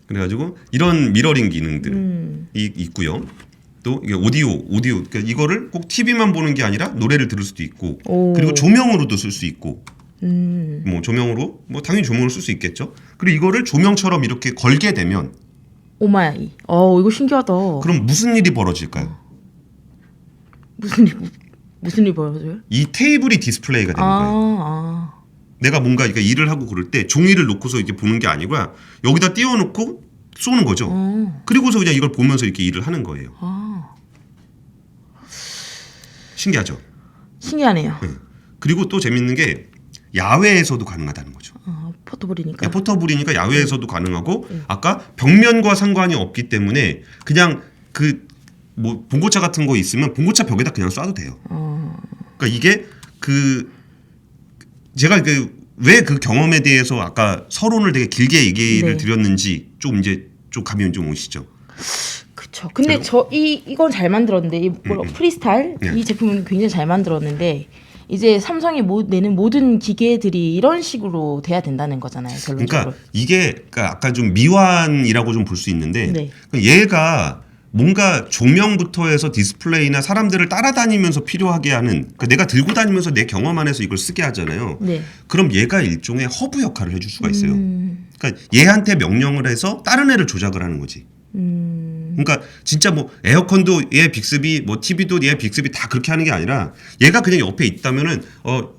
그래가지고 이런 미러링 기능들이 있고요. 또 이게 오디오 그러니까 이거를 꼭 TV만 보는 게 아니라 노래를 들을 수도 있고 오. 그리고 조명으로도 쓸 수 있고 뭐 조명으로 뭐 당연히 조명으로 쓸 수 있겠죠. 그리고 이거를 조명처럼 이렇게 걸게 되면 오마이. 이거 신기하다. 그럼 무슨 일이 벌어질까요? 무슨 일 벌어져요? 이 테이블이 디스플레이가 되는 거예요. 내가 뭔가 이렇게 일을 하고 그럴 때 종이를 놓고서 이렇게 보는 게 아니라 여기다 띄워놓고 쏘는 거죠. 그리고서 그냥 이걸 보면서 이렇게 일을 하는 거예요. 신기하죠? 신기하네요. 네. 그리고 또 재밌는 게 야외에서도 가능하다는 거죠. 포터블이니까. 포터블이니까 야외에서도 가능하고 아까 벽면과 상관이 없기 때문에 그냥 그 뭐 봉고차 같은 거 있으면 봉고차 벽에다 그냥 쏴도 돼요. 그러니까 이게 그 제가 왜 그 경험에 대해서 아까 서론을 되게 길게 얘기를 네. 드렸는지 좀 이제 좀 감이 좀 오시죠. 그렇죠. 근데 이건 잘 만들었는데 프리스타일 네. 이 제품은 굉장히 잘 만들었는데 이제 삼성이 내는 모든 기계들이 이런 식으로 돼야 된다는 거잖아요. 결론적으로. 그러니까 이게 그러니까 아까 좀 미완이라고 좀 볼 수 있는데 네. 얘가 뭔가 조명부터 해서 디스플레이나 사람들을 따라다니면서 필요하게 하는 그러니까 내가 들고 다니면서 내 경험 안에서 이걸 쓰게 하잖아요. 네. 그럼 얘가 일종의 허브 역할을 해줄 수가 있어요. 그러니까 얘한테 명령을 해서 다른 애를 조작을 하는 거지. 그러니까 진짜 뭐 에어컨도 얘 빅스비 뭐 TV도 얘 빅스비 다 그렇게 하는 게 아니라 얘가 그냥 옆에 있다면은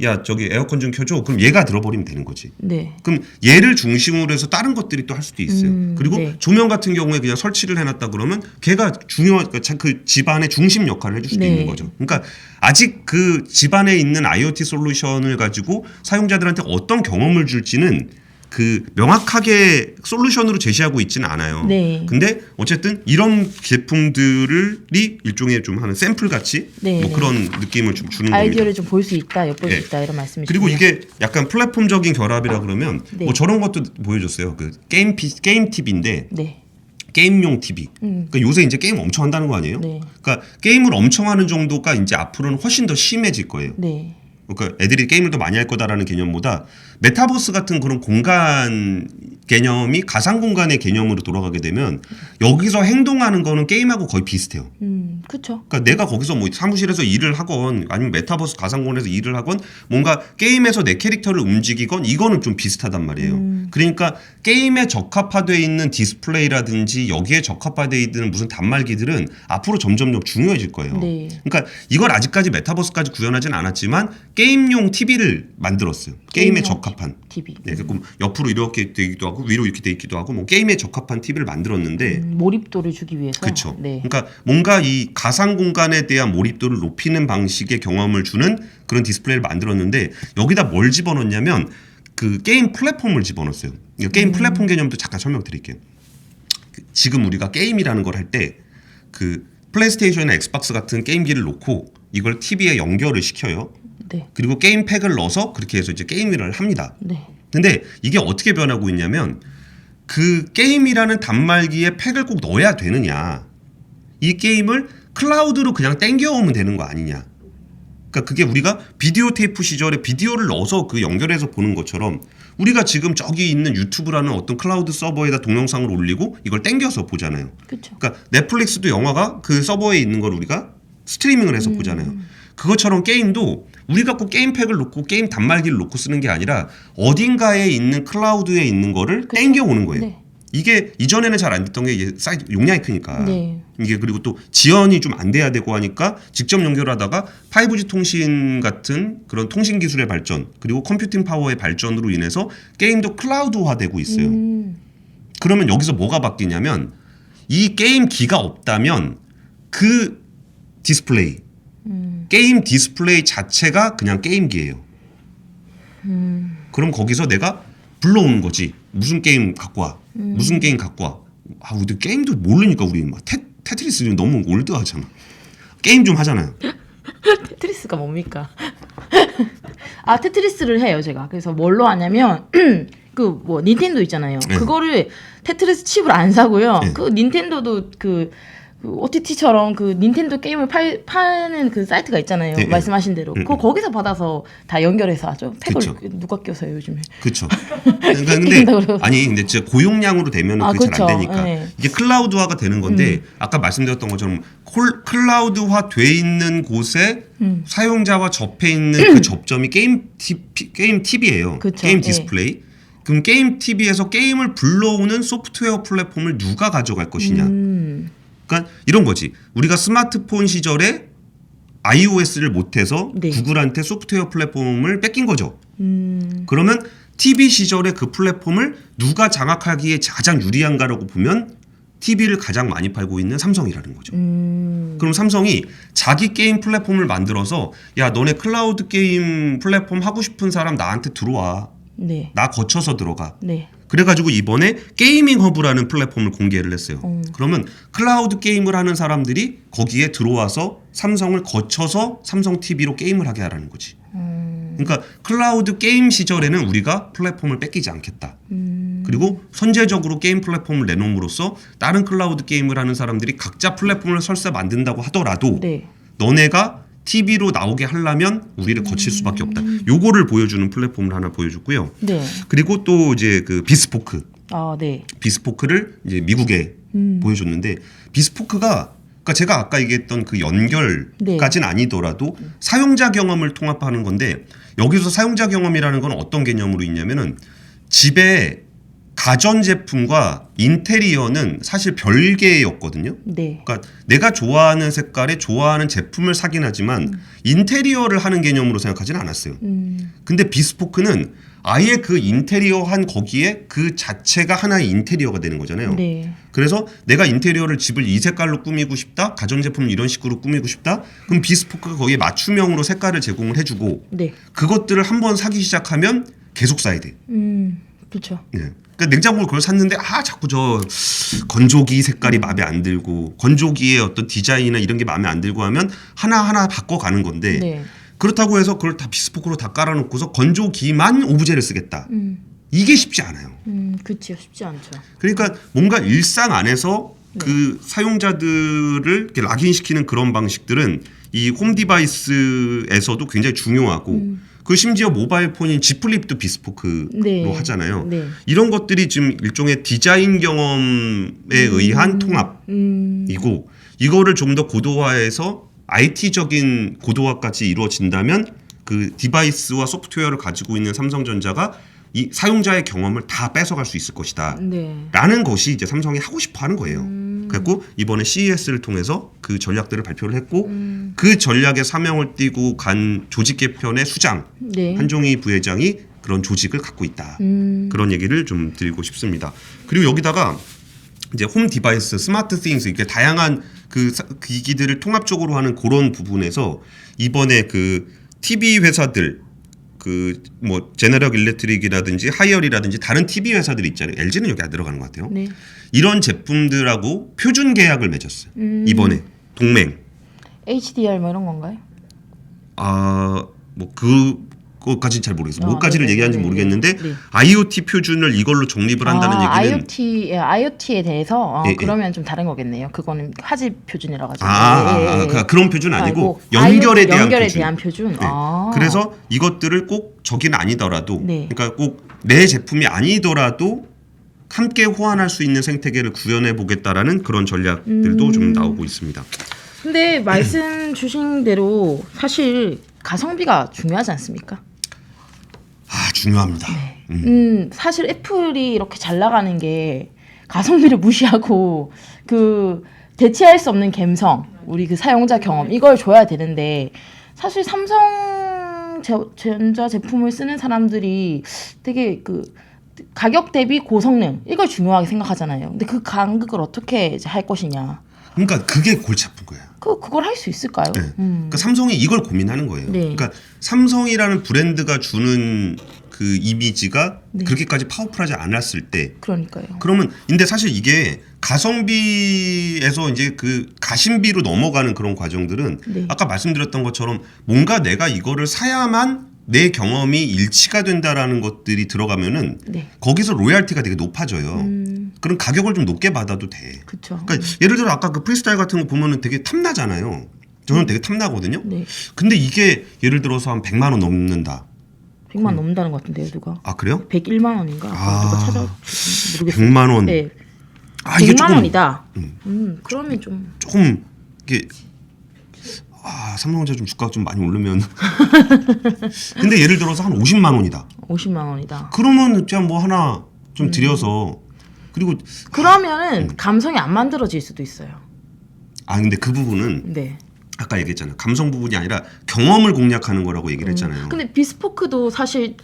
야 저기 에어컨 좀 켜줘. 그럼 얘가 들어버리면 되는 거지. 네. 그럼 얘를 중심으로 해서 다른 것들이 또 할 수도 있어요. 그리고 네. 조명 같은 경우에 그냥 설치를 해놨다 그러면 걔가 중요한 그 집안의 중심 역할을 해줄 수도 네. 있는 거죠. 그러니까 아직 그 집안에 있는 IoT 솔루션을 가지고 사용자들한테 어떤 경험을 줄지는 그 명확하게 솔루션으로 제시하고 있지는 않아요. 네. 근데 어쨌든 이런 제품들이 일종의 좀 하는 샘플 같이 네, 뭐 네. 그런 느낌을 좀 주는 아이디어를 겁니다. 좀 볼 수 있다, 엿볼 네. 수 있다 이런 말씀이시죠. 그리고 이게 약간 플랫폼적인 결합이라 그러면 네. 뭐 저런 것도 보여줬어요. 그 게임 TV인데 네. 게임용 TV. 그러니까 요새 이제 게임 엄청 한다는 거 아니에요? 네. 그러니까 게임을 엄청 하는 정도가 이제 앞으로는 훨씬 더 심해질 거예요. 네. 그러니까 애들이 게임을 더 많이 할 거다라는 개념보다 메타버스 같은 그런 공간 개념이 가상 공간의 개념으로 돌아가게 되면 여기서 행동하는 거는 게임하고 거의 비슷해요. 그렇죠. 그러니까 내가 거기서 뭐 사무실에서 일을 하건 아니면 메타버스 가상공간에서 일을 하건 뭔가 게임에서 내 캐릭터를 움직이건 이거는 좀 비슷하단 말이에요. 그러니까 게임에 적합화되어 있는 디스플레이라든지 여기에 적합화되어 있는 무슨 단말기들은 앞으로 점점 중요해질 거예요. 네. 그러니까 이걸 아직까지 메타버스까지 구현하진 않았지만 게임용 TV를 만들었어요. 게임에 게임용 적합한. TV. 네, 그럼 옆으로 이렇게 되기도 하고 위로 이렇게 돼 있기도 하고 뭐 게임에 적합한 TV를 만들었는데 몰입도를 주기 위해서. 그렇죠. 네. 그러니까 뭔가 이 가상 공간에 대한 몰입도를 높이는 방식의 경험을 주는 그런 디스플레이를 만들었는데 여기다 뭘 집어넣냐면 그 게임 플랫폼을 집어넣었어요. 게임 플랫폼 개념도 잠깐 설명드릴게요. 지금 우리가 게임이라는 걸 할 때 그 플레이스테이션이나 엑스박스 같은 게임기를 놓고 이걸 TV에 연결을 시켜요. 네. 그리고 게임 팩을 넣어서 그렇게 해서 이제 게임을 합니다. 네. 근데 이게 어떻게 변하고 있냐면 그 게임이라는 단말기에 팩을 꼭 넣어야 되느냐, 이 게임을 클라우드로 그냥 땡겨오면 되는 거 아니냐. 그러니까 그게 우리가 비디오 테이프 시절에 비디오를 넣어서 그 연결해서 보는 것처럼 우리가 지금 저기 있는 유튜브라는 어떤 클라우드 서버에다 동영상을 올리고 이걸 땡겨서 보잖아요. 그렇죠. 그러니까 넷플릭스도 영화가 그 서버에 있는 걸 우리가 스트리밍을 해서 보잖아요. 그것처럼 게임도 우리가 꼭 게임팩을 놓고 게임 단말기를 놓고 쓰는 게 아니라 어딘가에 있는 클라우드에 있는 거를 그쵸? 땡겨오는 거예요. 네. 이게 이전에는 잘 안 됐던 게 이게 사이트 용량이 크니까 네. 이게 그리고 또 지연이 좀 안 돼야 되고 하니까 직접 연결하다가 5G 통신 같은 그런 통신 기술의 발전 그리고 컴퓨팅 파워의 발전으로 인해서 게임도 클라우드화되고 있어요. 그러면 여기서 뭐가 바뀌냐면 이 게임기가 없다면 그 디스플레이 게임 디스플레이 자체가 그냥 게임기예요. 그럼 거기서 내가 불러오는 거지. 무슨 게임 갖고 와. 무슨 게임 갖고 와. 우리 게임도 모르니까 우리 막 테트리스 너무 올드하잖아. 게임 좀 하잖아요. 테트리스가 뭡니까? 아 테트리스를 해요 제가. 그래서 뭘로 하냐면 그 뭐 닌텐도 있잖아요. 네. 그거를 테트리스 칩을 안 사고요. 네. 그 닌텐도도 그 OTT처럼 그 닌텐도 게임을 파는 그 사이트가 있잖아요. 네, 말씀하신 대로. 그거 거기서 받아서 다 연결해서 하죠. 팩을 그쵸. 누가 껴서요 요즘에. 그렇죠. 그러니까 근데 아니 근데 진짜 고용량으로 되면은 아, 그게 잘 안 그쵸. 되니까 네. 이게 클라우드화가 되는 건데 아까 말씀드렸던 것처럼 클라우드화 돼 있는 곳에 사용자와 접해 있는 그 접점이 게임 TV예요. 그쵸. 게임 네. 디스플레이. 그럼 게임 TV에서 게임을 불러오는 소프트웨어 플랫폼을 누가 가져갈 것이냐. 그러니까 이런 거지. 우리가 스마트폰 시절에 iOS를 못해서 네. 구글한테 소프트웨어 플랫폼을 뺏긴 거죠. 그러면 TV 시절에 그 플랫폼을 누가 장악하기에 가장 유리한가라고 보면 TV를 가장 많이 팔고 있는 삼성이라는 거죠. 그럼 삼성이 자기 게임 플랫폼을 만들어서 야 너네 클라우드 게임 플랫폼 하고 싶은 사람 나한테 들어와. 네. 나 거쳐서 들어가. 네. 그래가지고 이번에 게이밍 허브라는 플랫폼을 공개를 했어요. 그러면 클라우드 게임을 하는 사람들이 거기에 들어와서 삼성을 거쳐서 삼성 TV로 게임을 하게 하라는 거지. 그러니까 클라우드 게임 시절에는 우리가 플랫폼을 뺏기지 않겠다. 그리고 선제적으로 게임 플랫폼을 내놓음으로써 다른 클라우드 게임을 하는 사람들이 각자 플랫폼을 설사 만든다고 하더라도 네. 너네가 TV로 나오게 하려면 우리를 거칠 수밖에 없다. 요거를 보여주는 플랫폼을 하나 보여줬고요. 네. 그리고 또 이제 그 비스포크. 아 네. 비스포크를 이제 미국에 보여줬는데 비스포크가 그러니까 제가 아까 얘기했던 그 연결까지는 아니더라도 사용자 경험을 통합하는 건데 여기서 사용자 경험이라는 건 어떤 개념으로 있냐면은 집에 가전제품과 인테리어는 사실 별개였거든요. 네. 그러니까 내가 좋아하는 색깔에 좋아하는 제품을 사긴 하지만 인테리어를 하는 개념으로 생각하지는 않았어요. 근데 비스포크는 아예 그 인테리어 한 거기에 그 자체가 하나의 인테리어가 되는 거잖아요. 네. 그래서 내가 인테리어를 집을 이 색깔로 꾸미고 싶다. 가전제품을 이런 식으로 꾸미고 싶다. 그럼 비스포크가 거기에 맞춤형으로 색깔을 제공을 해주고 네. 그것들을 한번 사기 시작하면 계속 사야 돼. 그렇죠. 예. 그러니까 냉장고를 그걸 샀는데 자꾸 저 건조기 색깔이 마음에 안 들고 건조기의 어떤 디자인이나 이런 게 마음에 안 들고 하면 하나하나 바꿔가는 건데 네. 그렇다고 해서 그걸 다 비스포크로 다 깔아놓고서 건조기만 오브제를 쓰겠다. 이게 쉽지 않아요. 그렇죠. 쉽지 않죠. 그러니까 뭔가 일상 안에서 그 사용자들을 이렇게 락인시키는 그런 방식들은 이 홈 디바이스에서도 굉장히 중요하고 그 심지어 모바일 폰인 G 플립도 비스포크로 네. 하잖아요. 네. 이런 것들이 지금 일종의 디자인 경험에 의한 통합이고 이거를 좀 더 고도화해서 IT적인 고도화까지 이루어진다면 그 디바이스와 소프트웨어를 가지고 있는 삼성전자가 이 사용자의 경험을 다 뺏어갈 수 있을 것이다. 네. 라는 것이 이제 삼성이 하고 싶어 하는 거예요. 그래서 이번에 CES를 통해서 그 전략들을 발표를 했고 그 전략에 사명을 띠고 간 조직 개편의 수장 네. 한종희 부회장이 그런 조직을 갖고 있다. 그런 얘기를 좀 드리고 싶습니다. 그리고 여기다가 이제 홈 디바이스, 스마트 띵스 이렇게 다양한 그 기기들을 통합적으로 하는 그런 부분에서 이번에 그 TV 회사들 그 뭐 제너럴 일렉트릭이라든지 하이얼이라든지 다른 TV 회사들 있잖아요. LG는 여기 안 들어가는 것 같아요. 네. 이런 제품들하고 표준 계약을 맺었어요. 이번에 동맹. HDR 뭐 이런 건가요? 뭐 그것까지는 잘 모르겠어요. 뭐까지를 네네, 얘기하는지 네네, 모르겠는데 네. IoT 표준을 이걸로 정립을 한다는 얘기는 IoT에 대해서 예, 그러면 좀 다른 거겠네요. 그거는 화질 표준이라 가지고. 그런 표준 아니고 아이고, 연결에 대한 연결에 표준. 대한 표준. 네. 그래서 이것들을 꼭 저기는 아니더라도 네. 그러니까 꼭 내 제품이 아니더라도 함께 호환할 수 있는 생태계를 구현해 보겠다라는 그런 전략들도 좀 나오고 있습니다. 근데 말씀 주신 대로 사실 가성비가 중요하지 않습니까? 중요합니다. 사실 애플이 이렇게 잘 나가는 게 가성비를 무시하고 그 대체할 수 없는 감성, 우리 그 사용자 경험 이걸 줘야 되는데 사실 삼성전자 제품을 쓰는 사람들이 되게 그 가격 대비 고성능 이걸 중요하게 생각하잖아요. 근데 그 간극을 어떻게 이제 할 것이냐. 그러니까 그게 골치 아픈 거예요. 그걸 할 수 있을까요? 네. 그러니까 삼성이 이걸 고민하는 거예요. 네. 그러니까 삼성이라는 브랜드가 주는 그 이미지가 네. 그렇게까지 파워풀하지 않았을 때 그러니까요. 그러면 근데 사실 이게 가성비에서 이제 그 가심비로 넘어가는 그런 과정들은 네. 아까 말씀드렸던 것처럼 뭔가 내가 이거를 사야만 내 경험이 일치가 된다라는 것들이 들어가면은 네. 거기서 로얄티가 되게 높아져요. 그럼 가격을 좀 높게 받아도 돼. 그렇죠. 그러니까 예를 들어 아까 그 프리스타일 같은 거 보면은 되게 탐나잖아요. 저는 되게 탐나거든요. 네. 근데 이게 예를 들어서 한 100만 원 넘는다. 100만 넘는다는 것 같은데요, 누가? 아 그래요? 101만 원인가? 아. 누가 찾아 모르겠어요. 100만 원. 네. 아 이게 100만 조금 원이다. 그러면 좀 조금 이게 삼성전자 좀 주가가 좀 많이 오르면 근데 예를 들어서 한 50만 원이다. 50만 원이다. 그러면 그냥 뭐 하나 좀 들여서 그리고 그러면은 감성이 안 만들어질 수도 있어요. 근데 그 부분은 네. 아까 얘기했잖아요. 감성 부분이 아니라 경험을 공략하는 거라고 얘기를 했잖아요. 근데 비스포크도 사실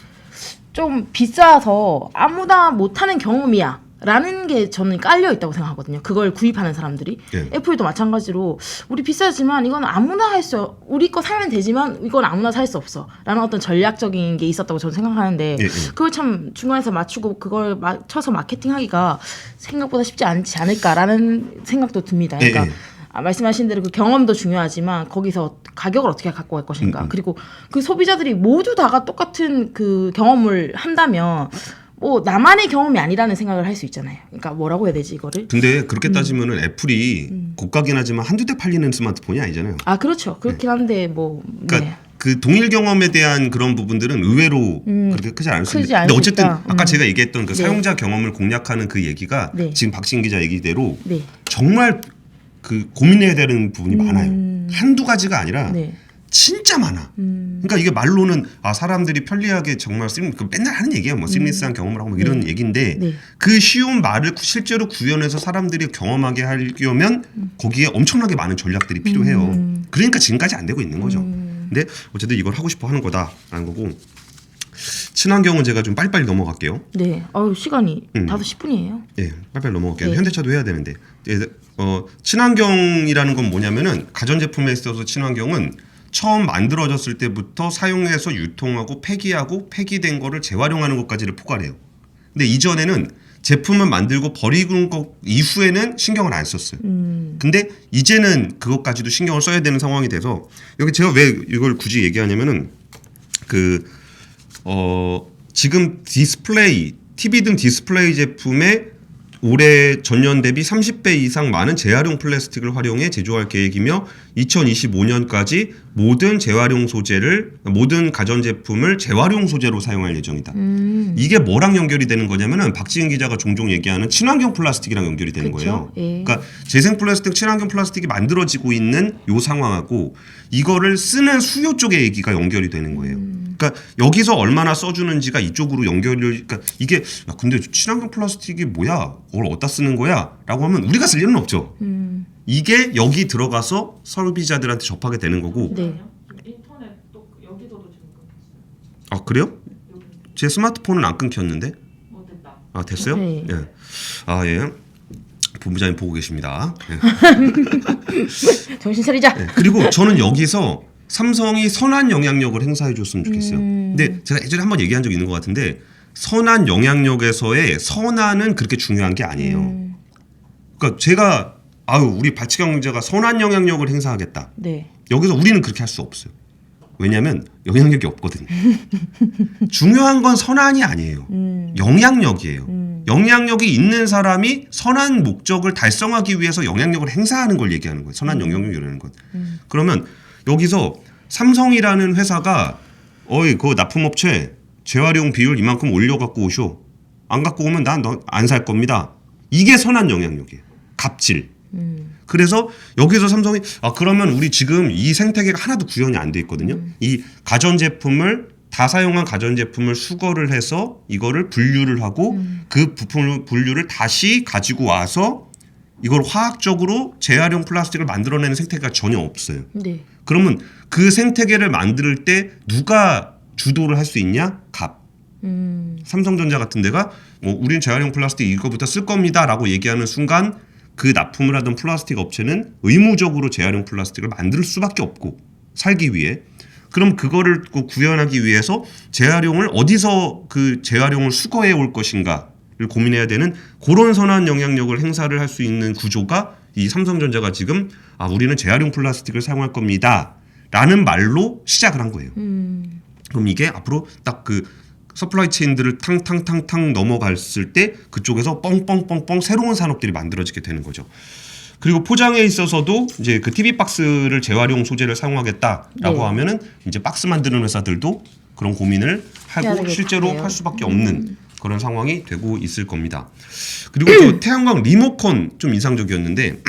좀 비싸서 아무나 못하는 경험이야 라는 게 저는 깔려 있다고 생각하거든요. 그걸 구입하는 사람들이. 예. 애플도 마찬가지로 우리 비싸지만 이건 아무나 할 수 우리 거 사면 되지만 이건 아무나 살 수 없어 라는 어떤 전략적인 게 있었다고 저는 생각하는데 예. 그걸 참 중간에서 맞추고 그걸 맞춰서 마케팅하기가 생각보다 쉽지 않지 않을까라는 생각도 듭니다. 그러니까 예. 말씀하신 대로 그 경험도 중요하지만 거기서 가격을 어떻게 갖고 갈 것인가. 그리고 그 소비자들이 모두 다가 똑같은 그 경험을 한다면 뭐 나만의 경험이 아니라는 생각을 할 수 있잖아요. 그러니까 뭐라고 해야 되지 이거를? 근데 그렇게 따지면은 애플이 고가긴 하지만 한두 대 팔리는 스마트폰이 아니잖아요. 아 그렇죠. 그렇긴 한데 뭐 그러니까 네. 그 동일 경험에 대한 그런 부분들은 의외로 그렇게 크지 않을 수 크지 있는데 않을 근데 수 어쨌든 있다. 아까 제가 얘기했던 그 네. 사용자 경험을 공략하는 그 얘기가 네. 지금 박신 기자 얘기대로 네. 정말 그 고민해야 되는 부분이 많아요. 한두 가지가 아니라 네. 진짜 많아. 그러니까 이게 말로는 사람들이 편리하게 정말 맨날 하는 얘기예요. 뭐 심리스한 경험을 하고 뭐 이런 얘기인데 네. 그 쉬운 말을 실제로 구현해서 사람들이 경험하게 하려면 거기에 엄청나게 많은 전략들이 필요해요. 그러니까 지금까지 안 되고 있는 거죠. 근데 어쨌든 이걸 하고 싶어 하는 거다라는 거고 친환경은 제가 좀 빨리빨리 넘어갈게요. 네. 시간이 5시 10분이에요. 예, 빨리빨리 넘어갈게요. 네. 현대차도 해야 되는데 친환경이라는 건 뭐냐면은 가전제품에 있어서 친환경은 처음 만들어졌을 때부터 사용해서 유통하고 폐기하고 폐기된 거를 재활용하는 것까지를 포괄해요. 근데 이전에는 제품을 만들고 버리는 것 이후에는 신경을 안 썼어요. 근데 이제는 그것까지도 신경을 써야 되는 상황이 돼서 여기 제가 왜 이걸 굳이 얘기하냐면은 지금 디스플레이 TV 등 디스플레이 제품에 올해 전년 대비 30배 이상 많은 재활용 플라스틱을 활용해 제조할 계획이며 2025년까지 모든 가전제품을 재활용 소재로 사용할 예정이다. 이게 뭐랑 연결이 되는 거냐면은 박지은 기자가 종종 얘기하는 친환경 플라스틱이랑 연결이 되는 그쵸? 거예요. 예. 그러니까 재생 플라스틱, 친환경 플라스틱이 만들어지고 있는 요 상황하고 이거를 쓰는 수요 쪽의 얘기가 연결이 되는 거예요. 그러니까 여기서 얼마나 써주는지가 이쪽으로 연결이 그러니까 이게 근데 친환경 플라스틱이 뭐야? 그걸 어디다 쓰는 거야? 라고 하면 우리가 쓸 일은 없죠. 이게 여기 들어가서 소비자들한테 접하게 되는 거고 네. 인터넷 또 여기서도 지금 끊겼어요. 아 그래요? 제 스마트폰은 안 끊겼는데 됐다. 아 됐어요? 네. 예. 예. 본부장님 보고 계십니다. 예. 정신 차리자. 네, 그리고 저는 여기서 삼성이 선한 영향력을 행사해 줬으면 좋겠어요. 근데 제가 예전에 한번 얘기한 적이 있는 것 같은데 선한 영향력에서의 선한은 그렇게 중요한 게 아니에요. 그러니까 제가 우리 박치경 기자가 선한 영향력을 행사하겠다. 네. 여기서 우리는 그렇게 할 수 없어요. 왜냐하면 영향력이 없거든요. 중요한 건 선한이 아니에요. 영향력이에요. 영향력이 있는 사람이 선한 목적을 달성하기 위해서 영향력을 행사하는 걸 얘기하는 거예요. 선한 영향력이라는 것. 그러면 여기서 삼성이라는 회사가 그 납품업체 재활용 비율 이만큼 올려갖고 오쇼. 안 갖고 오면 난 안 살 겁니다. 이게 선한 영향력이에요. 갑질. 그래서 여기서 삼성이 그러면 우리 지금 이 생태계가 하나도 구현이 안 돼 있거든요. 이 가전제품을 다 사용한 가전제품을 수거를 해서 이거를 분류를 하고 그 부품을 분류를 다시 가지고 와서 이걸 화학적으로 재활용 플라스틱을 만들어내는 생태계가 전혀 없어요. 네. 그러면 그 생태계를 만들 때 누가 주도를 할 수 있냐? 갑. 삼성전자 같은 데가 우리는 재활용 플라스틱 이거부터 쓸 겁니다라고 얘기하는 순간 그 납품을 하던 플라스틱 업체는 의무적으로 재활용 플라스틱을 만들 수밖에 없고 살기 위해 그럼 그거를 구현하기 위해서 재활용을 어디서 그 재활용을 수거해 올 것인가를 고민해야 되는 그런 선한 영향력을 행사를 할 수 있는 구조가 이 삼성전자가 지금 우리는 재활용 플라스틱을 사용할 겁니다. 라는 말로 시작을 한 거예요. 그럼 이게 앞으로 딱 그 서플라이 체인들을 탕탕탕탕 넘어갔을 때 그쪽에서 뻥뻥뻥뻥 새로운 산업들이 만들어지게 되는 거죠. 그리고 포장에 있어서도 이제 그 TV 박스를 재활용 소재를 사용하겠다라고 네. 하면은 이제 박스 만드는 회사들도 그런 고민을 하고 실제로 할 수밖에 없는 그런 상황이 되고 있을 겁니다. 그리고 저 태양광 리모컨 좀 인상적이었는데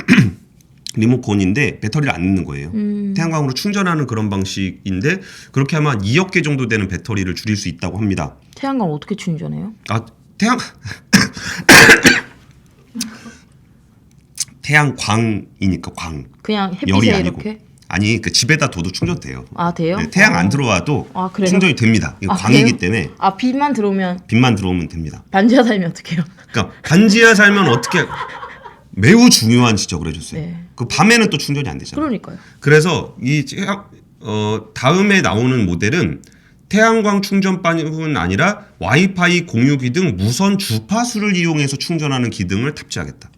리모컨인데 배터리를 안 넣는 거예요. 태양광으로 충전하는 그런 방식인데 그렇게 하면 한 2억 개 정도 되는 배터리를 줄일 수 있다고 합니다. 태양광 어떻게 충전해요? 태양광이니까 광. 그냥 열이 햇빛에 아니고. 이렇게? 아니 그 집에다 둬도 충전돼요. 돼요? 네, 태양 안 들어와도 그래요? 충전이 됩니다. 이거 광이기 그래요? 때문에 빛만 들어오면 빛만 들어오면 됩니다. 반지하 살면 어떡해요? 그러니까 반지하 살면 어떻게 매우 중요한 지적을 해줬어요. 네. 그 밤에는 또 충전이 안 되잖아요. 그러니까요. 그래서 이 다음에 나오는 모델은 태양광 충전뿐 아니라 와이파이 공유기 등 무선 주파수를 이용해서 충전하는 기능을 탑재하겠다.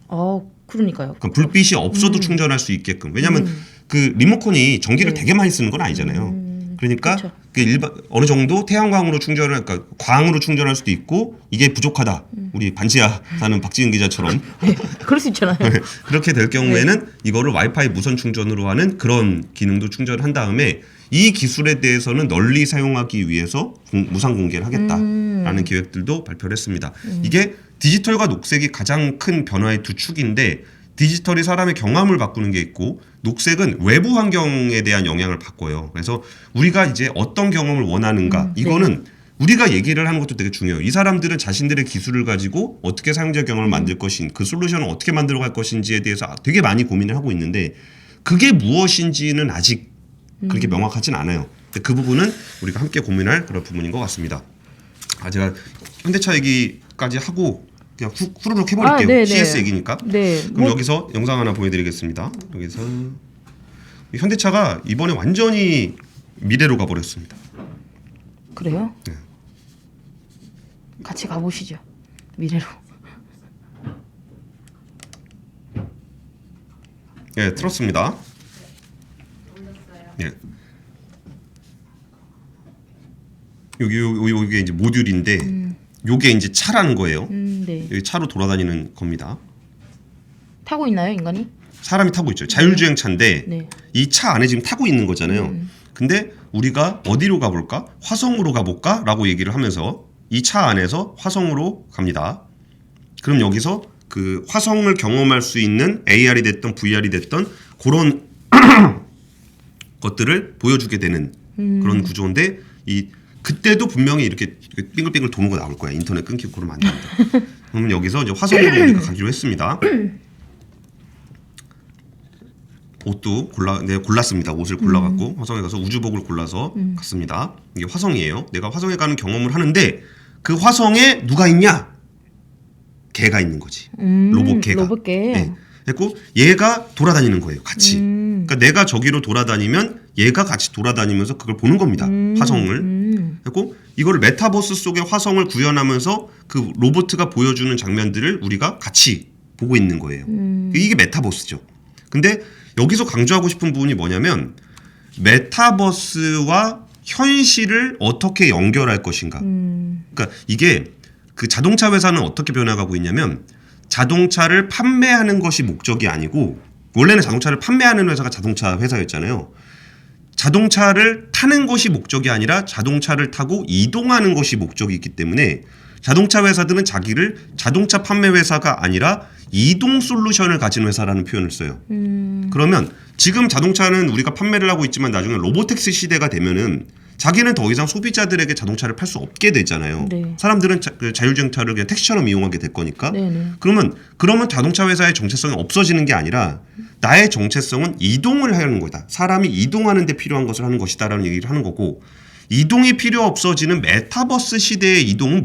그러니까요. 그러니까 불빛이 없어도 충전할 수 있게끔. 왜냐하면 그 리모컨이 전기를 네. 되게 많이 쓰는 건 아니잖아요. 그러니까 그쵸. 그 어느 정도 태양광으로 충전을 그러니까 광으로 충전할 수도 있고 이게 부족하다. 우리 반지하 사는 박지은 기자처럼 네, 그럴 수 있잖아요. 그렇게 될 경우에는 이거를 와이파이 무선 충전으로 하는 그런 기능도 충전을 한 다음에 이 기술에 대해서는 널리 사용하기 위해서 무상 공개를 하겠다라는 계획들도 발표를 했습니다. 이게 디지털과 녹색이 가장 큰 변화의 두 축인데 디지털이 사람의 경험을 바꾸는 게 있고 녹색은 외부 환경에 대한 영향을 바꿔요. 그래서 우리가 이제 어떤 경험을 원하는가 이거는 우리가 얘기를 하는 것도 되게 중요해요. 이 사람들은 자신들의 기술을 가지고 어떻게 사용자 경험을 만들 것인 그 솔루션을 어떻게 만들어갈 것인지에 대해서 되게 많이 고민을 하고 있는데 그게 무엇인지는 아직 그렇게 명확하진 않아요. 근데 그 부분은 우리가 함께 고민할 그런 부분인 것 같습니다. 제가 현대차 얘기까지 하고 그냥 후루룩 해버릴게요. 네네. CS 얘기니까. 네. 그럼 여기서 영상 하나 보여드리겠습니다. 여기서 현대차가 이번에 완전히 미래로 가버렸습니다. 그래요? 네. 같이 가보시죠. 미래로. 예, 틀었습니다. 예. 요게 이제 모듈인데 요게 이제 차라는 거예요. 네. 여기 차로 돌아다니는 겁니다. 타고 있나요, 인간이? 사람이 타고 있죠. 자율주행 차인데 네. 이 차 안에 지금 타고 있는 거잖아요. 근데 우리가 어디로 가볼까? 화성으로 가볼까? 라고 얘기를 하면서 이 차 안에서 화성으로 갑니다. 그럼 여기서 그 화성을 경험할 수 있는 AR이 됐던 VR이 됐던 그런 것들을 보여주게 되는 그런 구조인데 그때도 분명히 이렇게 빙글빙글 도는 거 나올 거야. 인터넷 끊기고 그러면 안 됩니다. 그러면 여기서 이제 화성으로 우리가 가기로 했습니다. 옷도 골랐습니다. 옷을 골라갖고 화성에 가서 우주복을 골라서 갔습니다. 이게 화성이에요. 내가 화성에 가는 경험을 하는데 그 화성에 누가 있냐? 개가 있는 거지. 로봇 개가. 로봇개. 네. 그리고 얘가 돌아다니는 거예요. 같이. 그러니까 내가 저기로 돌아다니면 얘가 같이 돌아다니면서 그걸 보는 겁니다. 화성을. 그리고 이거를 메타버스 속의 화성을 구현하면서 그 로봇가 보여주는 장면들을 우리가 같이 보고 있는 거예요. 이게 메타버스죠. 근데 여기서 강조하고 싶은 부분이 뭐냐면 메타버스와 현실을 어떻게 연결할 것인가. 그러니까 이게 그 자동차 회사는 어떻게 변화가고 있냐면 자동차를 판매하는 것이 목적이 아니고 원래는 자동차를 판매하는 회사가 자동차 회사였잖아요. 자동차를 타는 것이 목적이 아니라 자동차를 타고 이동하는 것이 목적이 있기 때문에 자동차 회사들은 자기를 자동차 판매 회사가 아니라 이동 솔루션을 가진 회사라는 표현을 써요. 그러면 지금 자동차는 우리가 판매를 하고 있지만 나중에 로보택시 시대가 되면은 자기는 더 이상 소비자들에게 자동차를 팔 수 없게 되잖아요. 네. 사람들은 자율주행차를 그냥 택시처럼 이용하게 될 거니까. 네네. 그러면 자동차 회사의 정체성이 없어지는 게 아니라 나의 정체성은 이동을 하는 거다. 사람이 이동하는 데 필요한 것을 하는 것이다라는 얘기를 하는 거고 이동이 필요 없어지는 메타버스 시대의 이동은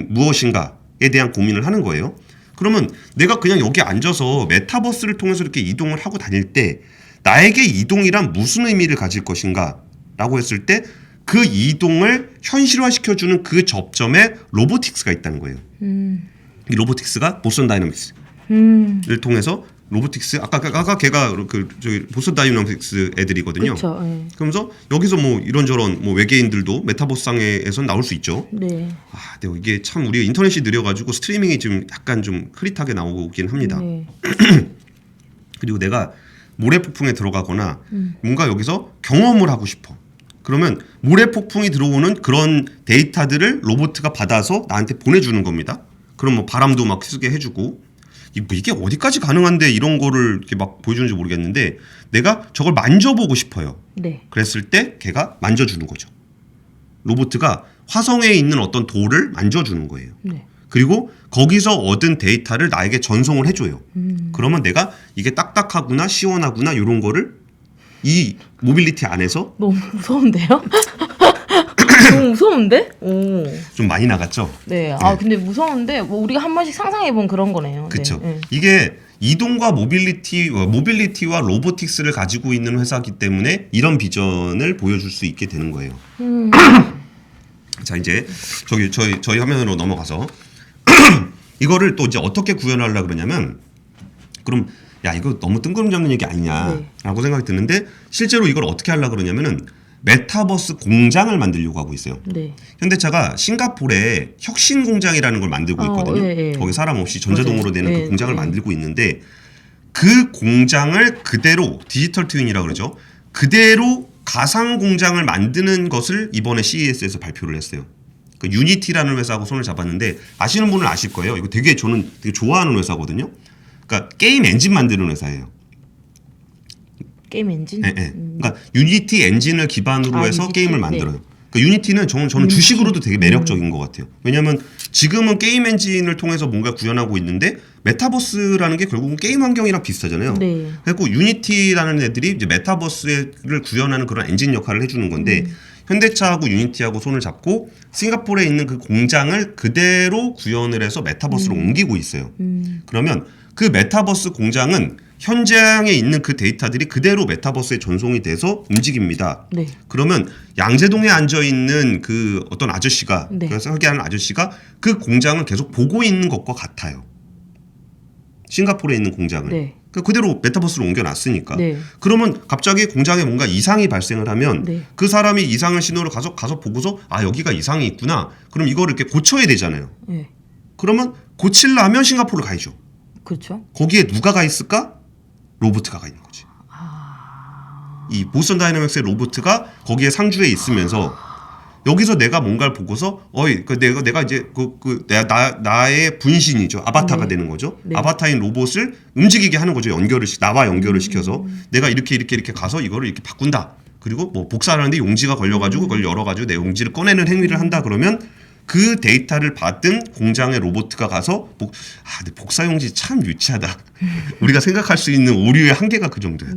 무엇인가에 대한 고민을 하는 거예요. 그러면 내가 그냥 여기 앉아서 메타버스를 통해서 이렇게 이동을 하고 다닐 때 나에게 이동이란 무슨 의미를 가질 것인가 라고 했을 때 그 이동을 현실화시켜주는 그 접점에 로보틱스가 있다는 거예요. 이 로보틱스가 보스턴 다이너믹스를 통해서 로보틱스 아까 걔가 그 저기 보스턴 다이너믹스 애들이거든요. 그렇죠. 네. 그러면서 여기서 뭐 이런저런 뭐 외계인들도 메타버스상에서 나올 수 있죠. 네. 아, 근데 이게 참 우리가 인터넷이 느려가지고 스트리밍이 좀 약간 좀 흐릿하게 나오긴 합니다. 네. 그리고 내가 모래폭풍에 들어가거나 뭔가 여기서 경험을 하고 싶어. 그러면 모래폭풍이 들어오는 그런 데이터들을 로봇가 받아서 나한테 보내주는 겁니다. 그럼 뭐 바람도 막 쓰게 해주고 이게 어디까지 가능한데 이런 거를 이렇게 막 보여주는지 모르겠는데 내가 저걸 만져보고 싶어요. 네. 그랬을 때 걔가 만져주는 거죠. 로봇가 화성에 있는 어떤 돌을 만져주는 거예요. 네. 그리고 거기서 얻은 데이터를 나에게 전송을 해줘요. 그러면 내가 이게 딱딱하구나 시원하구나 이런 거를 이 모빌리티 안에서 너무 무서운데요? 너무 무서운데? 오. 좀 많이 나갔죠. 네. 아 근데 무서운데 뭐 우리가 한 번씩 상상해 본 그런 거네요. 그렇죠. 네. 네. 이게 이동과 모빌리티와 로보틱스를 가지고 있는 회사이기 때문에 이런 비전을 보여줄 수 있게 되는 거예요. 자 이제 저희 화면으로 넘어가서 이거를 또 이제 어떻게 구현하려고 그러냐면 그럼 야 이거 너무 뜬구름 잡는 얘기 아니냐라고 생각이 드는데 실제로 이걸 어떻게 하려고 그러냐면은 메타버스 공장을 만들려고 하고 있어요. 네. 현대차가 싱가포르에 혁신 공장이라는 걸 만들고 있거든요. 예. 거기 사람 없이 전자동으로 되는 예, 그 공장을 예. 만들고 있는데 그 공장을 그대로 디지털 트윈이라고 그러죠. 그대로 가상 공장을 만드는 것을 이번에 CES에서 발표를 했어요. 그 유니티라는 회사하고 손을 잡았는데 아시는 분은 아실 거예요. 이거 저는 되게 좋아하는 회사거든요. 그러니까 게임 엔진 만드는 회사예요. 게임 엔진? 예, 예. 그러니까 유니티 엔진을 기반으로 해서 유니티? 게임을 만들어요. 그러니까 유니티는 저는 주식으로도 되게 매력적인 것 같아요. 왜냐하면 지금은 게임 엔진을 통해서 뭔가 구현하고 있는데 메타버스라는 게 결국은 게임 환경이랑 비슷하잖아요. 네. 그리고 유니티라는 애들이 이제 메타버스를 구현하는 그런 엔진 역할을 해주는 건데 현대차하고 유니티하고 손을 잡고 싱가포르에 있는 그 공장을 그대로 구현을 해서 메타버스로 옮기고 있어요. 그러면 그 메타버스 공장은 현장에 있는 그 데이터들이 그대로 메타버스에 전송이 돼서 움직입니다. 네. 그러면 양재동에 앉아 있는 그 어떤 아저씨가 네. 그래서 설계하는 아저씨가 그 공장을 계속 보고 있는 것과 같아요. 싱가포르에 있는 공장을. 네. 그대로 메타버스로 옮겨놨으니까. 네. 그러면 갑자기 공장에 뭔가 이상이 발생을 하면 네. 그 사람이 이상을 신호를 가서 보고서 아 여기가 이상이 있구나. 그럼 이거를 이렇게 고쳐야 되잖아요. 네. 그러면 고치려면 싱가포르 가야죠. 그렇죠. 거기에 누가 가 있을까? 로봇가 가 있는 거지. 이 보스턴 다이너믹스의 로봇가 거기에 상주에 있으면서 여기서 내가 뭔가를 보고서 내가 이제 나의 분신이죠. 아바타가 네. 되는 거죠. 네. 아바타인 로봇을 움직이게 하는 거죠. 나와 연결을 시켜서 내가 이렇게 가서 이거를 이렇게 바꾼다. 그리고 뭐 복사하는데 용지가 걸려가지고 그걸 열어가지고 내 용지를 꺼내는 행위를 한다 그러면 그 데이터를 받은 공장의 로봇가 가서 근데 복사 용지 참 유치하다. 우리가 생각할 수 있는 오류의 한계가 그 정도야.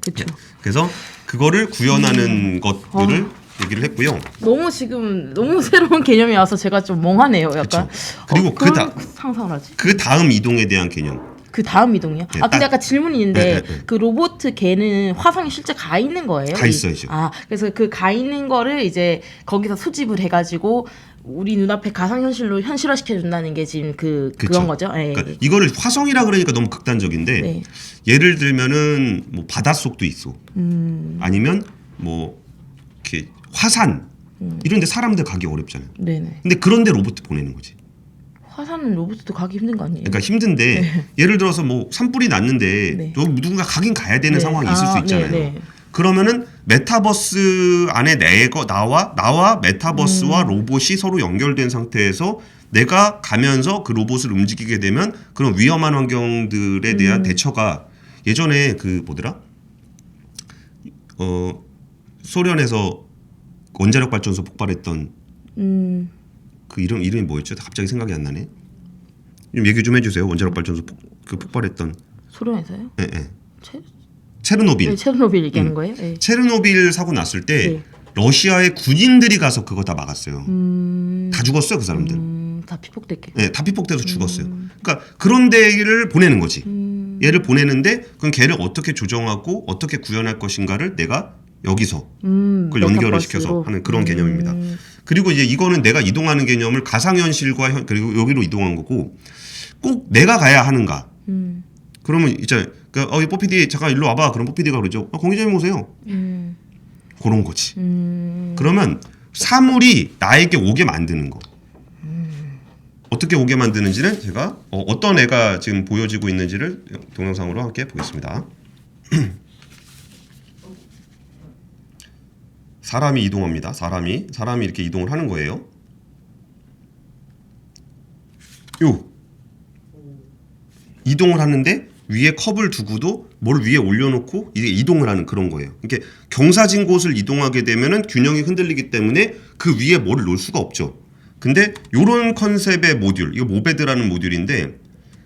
그렇죠. 그래서 그거를 구현하는 것들을 얘기를 했고요. 너무 지금 너무 새로운 개념이 와서 제가 좀 멍하네요. 약간. 그리고 그런 상상을 하지. 그 다음 이동에 대한 개념. 그 다음 이동이요? 네, 근데 딱- 약간 질문이 있는데 네. 그 로봇 걔는 화성에 실제 가 있는 거예요? 가 있어야죠. 그래서 그 가 있는 거를 이제 거기서 수집을 해가지고 우리 눈앞에 가상현실로 현실화시켜 준다는 게 지금 그런 거죠? 예. 그러니까 이거를 화성이라 그러니까 너무 극단적인데 네. 예를 들면은 뭐 바닷속도 있어. 아니면 뭐 이렇게 화산 이런데 사람들 가기 어렵잖아요. 네네. 근데 그런데 로봇 보내는 거지. 화산은 로봇도 가기 힘든 거 아니에요? 그러니까 힘든데 예를 들어서 뭐 산불이 났는데 네. 여기 누군가 가긴 가야 되는 네. 상황이 있을 수 있잖아요. 네. 그러면은 메타버스 안에 나와 메타버스와 로봇이 서로 연결된 상태에서 내가 가면서 그 로봇을 움직이게 되면 그런 위험한 환경들에 대한 대처가 예전에 그 뭐더라? 소련에서 원자력 발전소 폭발했던 그 이름이 뭐였죠? 갑자기 생각이 안 나네. 좀 얘기 좀 해주세요. 원자력 발전소 폭발했던. 소련에서요? 예. 체르노빌. 네, 체르노빌 얘기하는 거예요? 예. 체르노빌 사고 났을 때 네. 러시아의 군인들이 가서 그거 다 막았어요. 다 죽었어요, 그 사람들. 다 피폭됐게. 네, 다 피폭돼서 죽었어요. 그러니까 그런 데를 보내는 거지. 얘를 보내는데 그럼 걔를 어떻게 조정하고 어떻게 구현할 것인가를 내가 여기서 그걸 연결을 메타버스로. 시켜서 하는 그런 개념입니다. 그리고 이제 이거는 내가 이동하는 개념을 가상현실과 그리고 여기로 이동한 거고 꼭 내가 가야 하는가? 그러면 이제 뽀피디 잠깐 일로 와봐. 그럼 뽀피디가 그러죠. 공기자님 오세요. 그런 거지. 그러면 사물이 나에게 오게 만드는 거. 어떻게 오게 만드는지는 제가 어떤 애가 지금 보여지고 있는지를 동영상으로 함께 보겠습니다. 사람이 이동합니다. 사람이 이렇게 이동을 하는 거예요. 이동을 하는데 위에 컵을 두고도 뭘 위에 올려놓고 이게 이동을 하는 그런 거예요. 이게 경사진 곳을 이동하게 되면은 균형이 흔들리기 때문에 그 위에 뭐를 놓을 수가 없죠. 근데 요런 컨셉의 모듈, 이거 모베드라는 모듈인데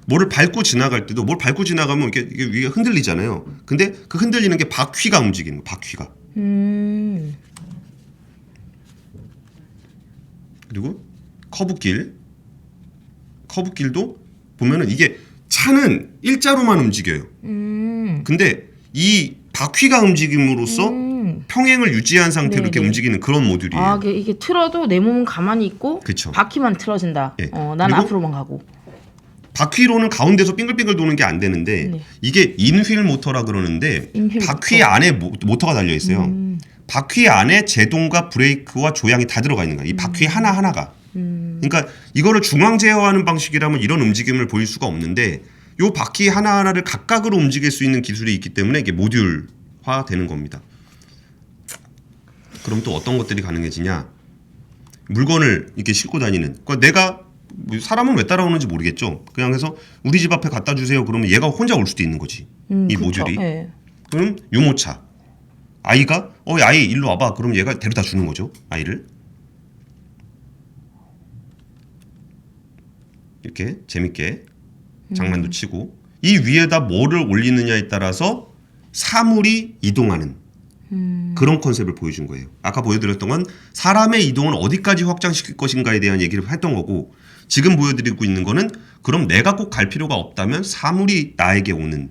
뭐를 밟고 지나갈 때도 뭘 밟고 지나가면 이게 위에 흔들리잖아요. 근데 그 흔들리는 게 바퀴가 움직이는 거, 바퀴가. 그리고 커브길도 보면은 이게 차는 일자로만 움직여요. 근데 이 바퀴가 움직임으로써 평행을 유지한 상태로 이렇게 네네. 움직이는 그런 모듈이에요. 이게 틀어도 내 몸은 가만히 있고 그쵸. 바퀴만 틀어진다. 예. 난 그리고 앞으로만 가고. 바퀴로는 가운데서 빙글빙글 도는 게 안 되는데 네. 이게 인휠 모터라 그러는데 인휠 바퀴 모터. 안에 모터가 달려 있어요. 바퀴 안에 제동과 브레이크와 조향이 다 들어가 있는 거야. 이 바퀴 하나하나가. 그러니까 이거를 중앙 제어하는 방식이라면 이런 움직임을 보일 수가 없는데 요 바퀴 하나하나를 각각으로 움직일 수 있는 기술이 있기 때문에 이게 모듈화 되는 겁니다. 그럼 또 어떤 것들이 가능해지냐? 물건을 이렇게 싣고 다니는. 그러니까 내가 사람은 왜 따라오는지 모르겠죠. 그냥 해서 우리 집 앞에 갖다 주세요. 그러면 얘가 혼자 올 수도 있는 거지. 이 그쵸. 모듈이. 예. 그럼 유모차. 아이가 아이 일로 와봐. 그럼 얘가 데려다 주는 거죠. 아이를. 이렇게 재밌게 장난도 치고 이 위에다 뭐를 올리느냐에 따라서 사물이 이동하는 그런 컨셉을 보여준 거예요. 아까 보여드렸던 건 사람의 이동을 어디까지 확장시킬 것인가에 대한 얘기를 했던 거고 지금 보여드리고 있는 거는 그럼 내가 꼭 갈 필요가 없다면 사물이 나에게 오는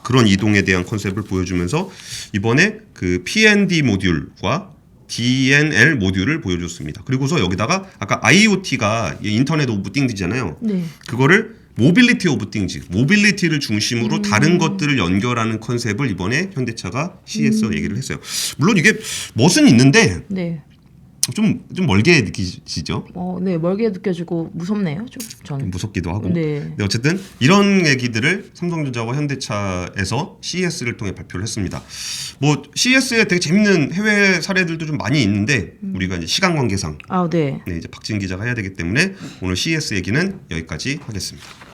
그런 이동에 대한 컨셉을 보여주면서 이번에 그 P&D 모듈과 DNL 모듈을 보여줬습니다. 그리고서 여기다가 아까 IoT가 인터넷 오브 띵즈잖아요. 네. 그거를 모빌리티 오브 띵즈, 모빌리티를 중심으로 다른 것들을 연결하는 컨셉을 이번에 현대차가 CES에서 얘기를 했어요. 물론 이게 멋은 있는데 네. 좀 멀게 느끼시죠? 네, 멀게 느껴지고 무섭네요. 좀 저는. 무섭기도 하고. 네. 근데 어쨌든 이런 얘기들을 삼성전자와 현대차에서 CES를 통해 발표를 했습니다. 뭐 CES에 되게 재밌는 해외 사례들도 좀 많이 있는데 우리가 이제 시간 관계상 네. 이제 박진 기자가 해야 되기 때문에 오늘 CES 얘기는 여기까지 하겠습니다.